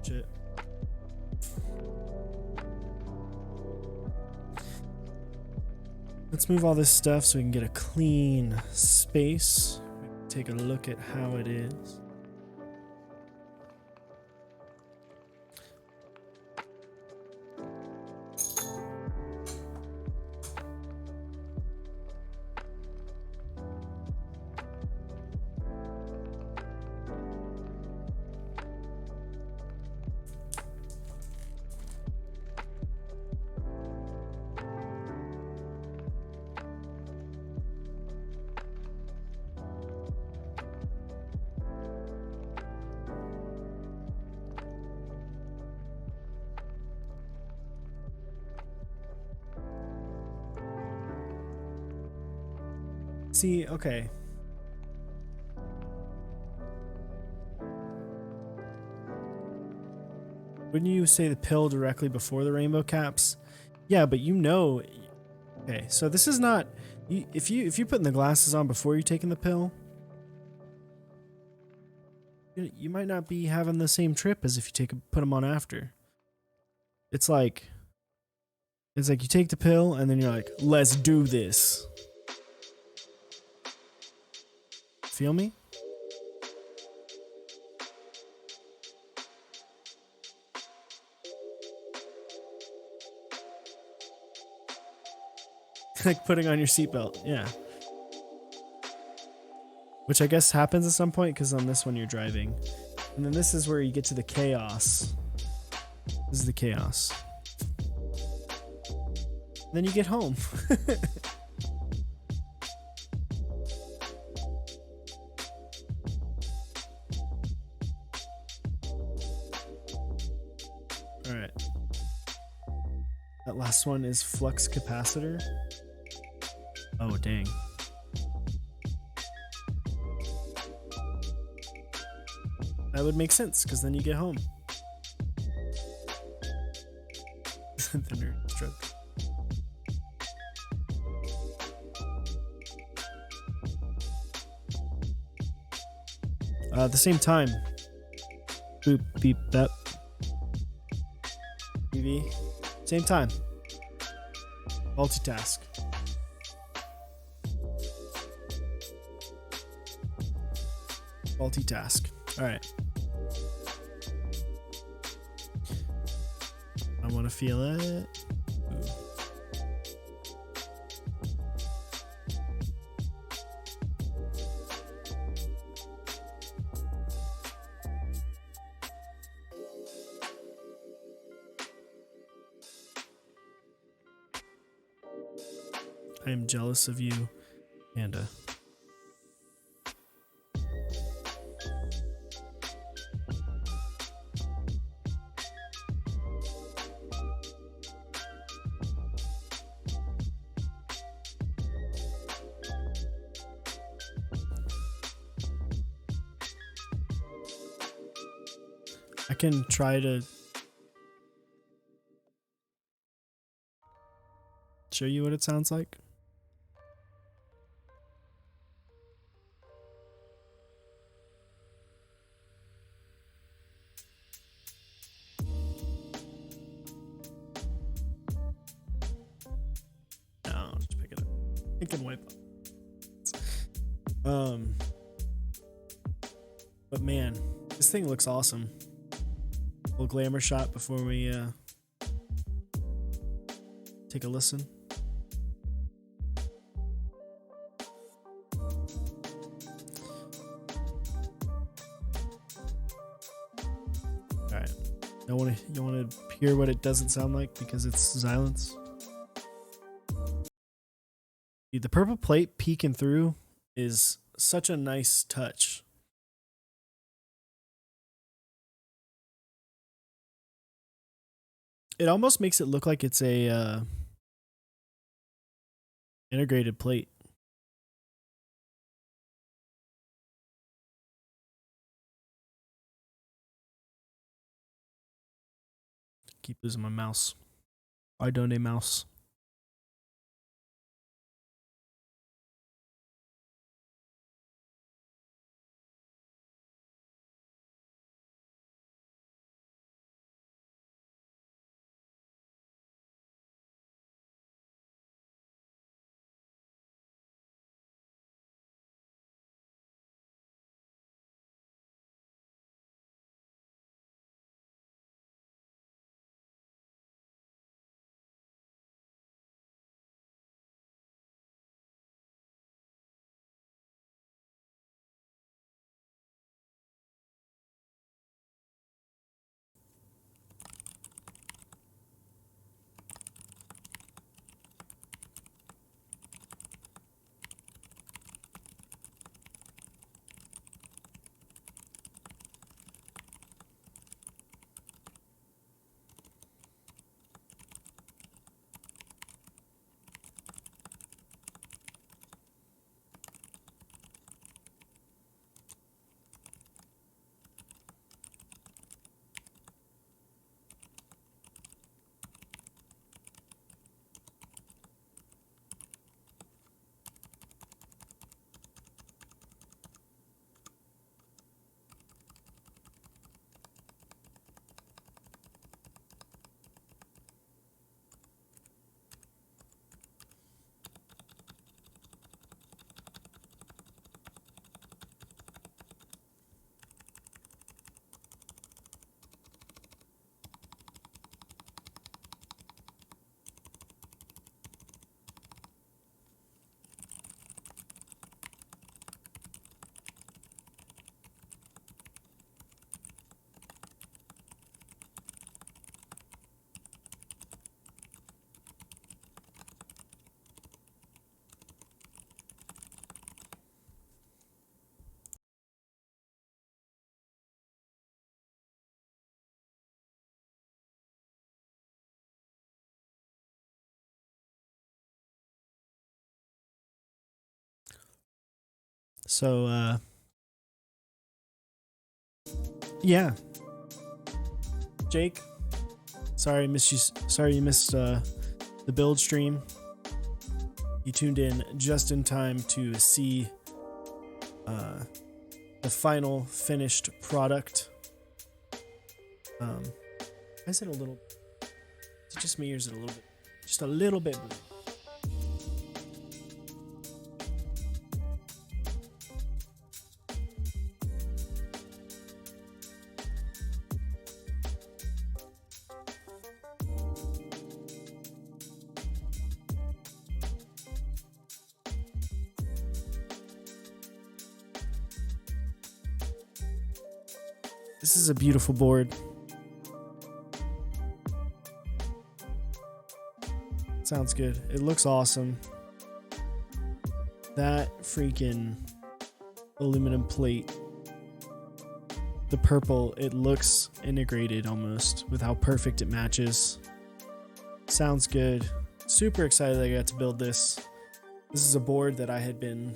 shit. Let's move all this stuff so we can get a clean space. Take a look at how it is. See, okay. Wouldn't you say the pill directly before the rainbow caps? Yeah, but you know, okay, so this is not, if you're putting the glasses on before you're taking the pill, you might not be having the same trip as if you put them on after. It's like you take the pill and then you're like, let's do this. Feel me? Like putting on your seatbelt, yeah. Which I guess happens at some point because on this one you're driving. And then this is where you get to the chaos. This is the chaos. And then you get home. Alright. That last one is flux capacitor. Oh, dang. That would make sense, because then you get home. The nerd stroke. At the same time. Boop, beep, bep. TV. Same time. Multitask. Multitask. Alright. I want to feel it. Ooh. I am jealous of you, Panda. I can try to show you what it sounds like. I can wipe up. But man, this thing looks awesome. Little glamour shot before we take a listen. All right, you want to hear what it doesn't sound like because it's silence. The purple plate peeking through is such a nice touch. It almost makes it look like it's a integrated plate. Keep losing my mouse. I don't a mouse. So yeah, Jake, sorry you missed the build stream. You tuned in just in time to see the final finished product. Why is it a little, is it just me or is it a little bit, just a little bit blue? This is a beautiful board. Sounds good. It looks awesome. That freaking aluminum plate, the purple, it looks integrated almost with how perfect it matches. Sounds good. Super excited that I got to build this. This is a board that I had been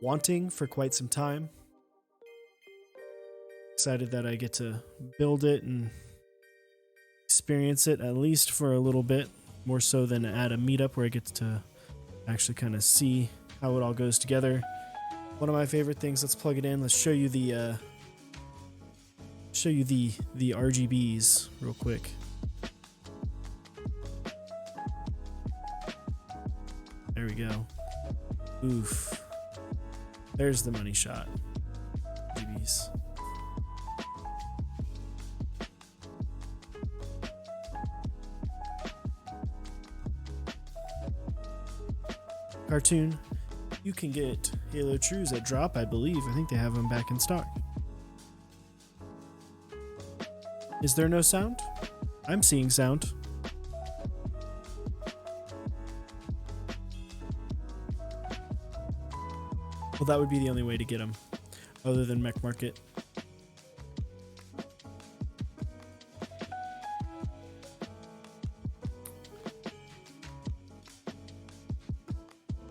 wanting for quite some time. Excited that I get to build it and experience it at least for a little bit, more so than at a meetup where I get to actually kind of see how it all goes together. One of my favorite things. Let's plug it in. Let's show you the RGBs real quick. There There we go. Oof. There's the money shot. Babies. Cartoon, you can get Halo Trues at Drop, I believe. I think they have them back in stock. Is there no sound? I'm seeing sound. Well, that would be the only way to get them, other than Mech Market.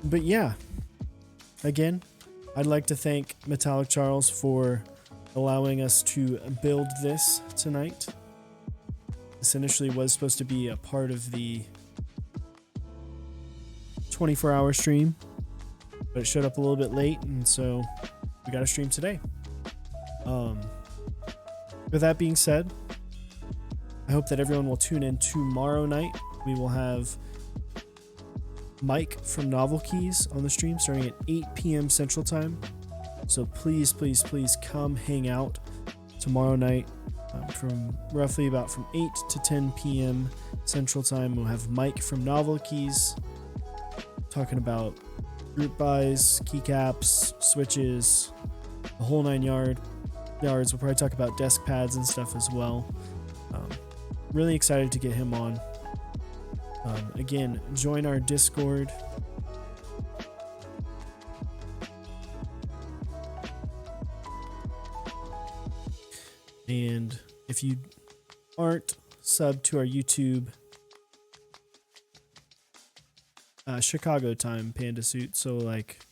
But yeah, again, I'd like to thank Metallic Charles for allowing us to build this tonight. This initially was supposed to be a part of the 24-hour stream, but it showed up a little bit late, and so we got a stream today. With that being said, I hope that everyone will tune in tomorrow night. We will have Mike from Novel Keys on the stream starting at 8 p.m. Central Time. So please, please, please come hang out tomorrow night from roughly about from 8 to 10 p.m. Central Time. We'll have Mike from Novel Keys talking about group buys, keycaps, switches, the whole 9 yards. We'll probably talk about desk pads and stuff as well. Really excited to get him on. Again, join our Discord. And if you aren't subbed to our YouTube, Chicago time, Panda Suit. So like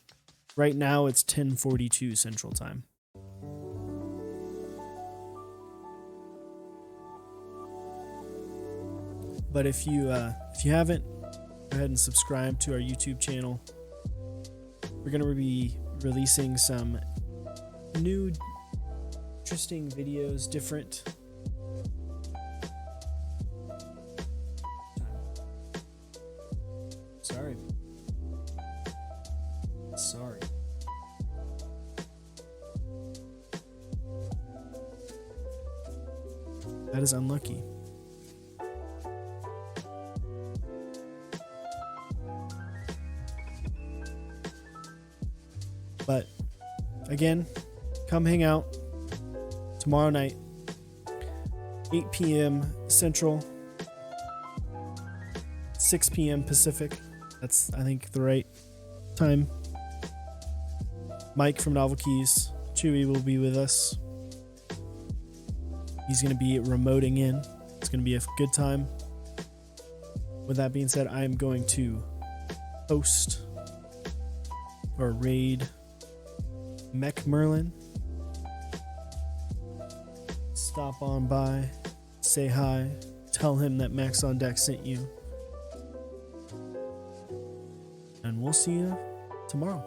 right now it's 10:42 Central Time. But if you haven't, go ahead and subscribe to our YouTube channel. We're going to be releasing some new interesting videos, different. Sorry. That is unlucky. But again, come hang out tomorrow night, 8 p.m. Central, 6 p.m. Pacific. That's, I think, the right time. Mike from Novel Keys, Chewy will be with us. He's going to be remoting in. It's going to be a good time. With that being said, I am going to host or raid Mech Merlin. Stop on by, say hi, tell him that Max on Deck sent you. And we'll see you tomorrow.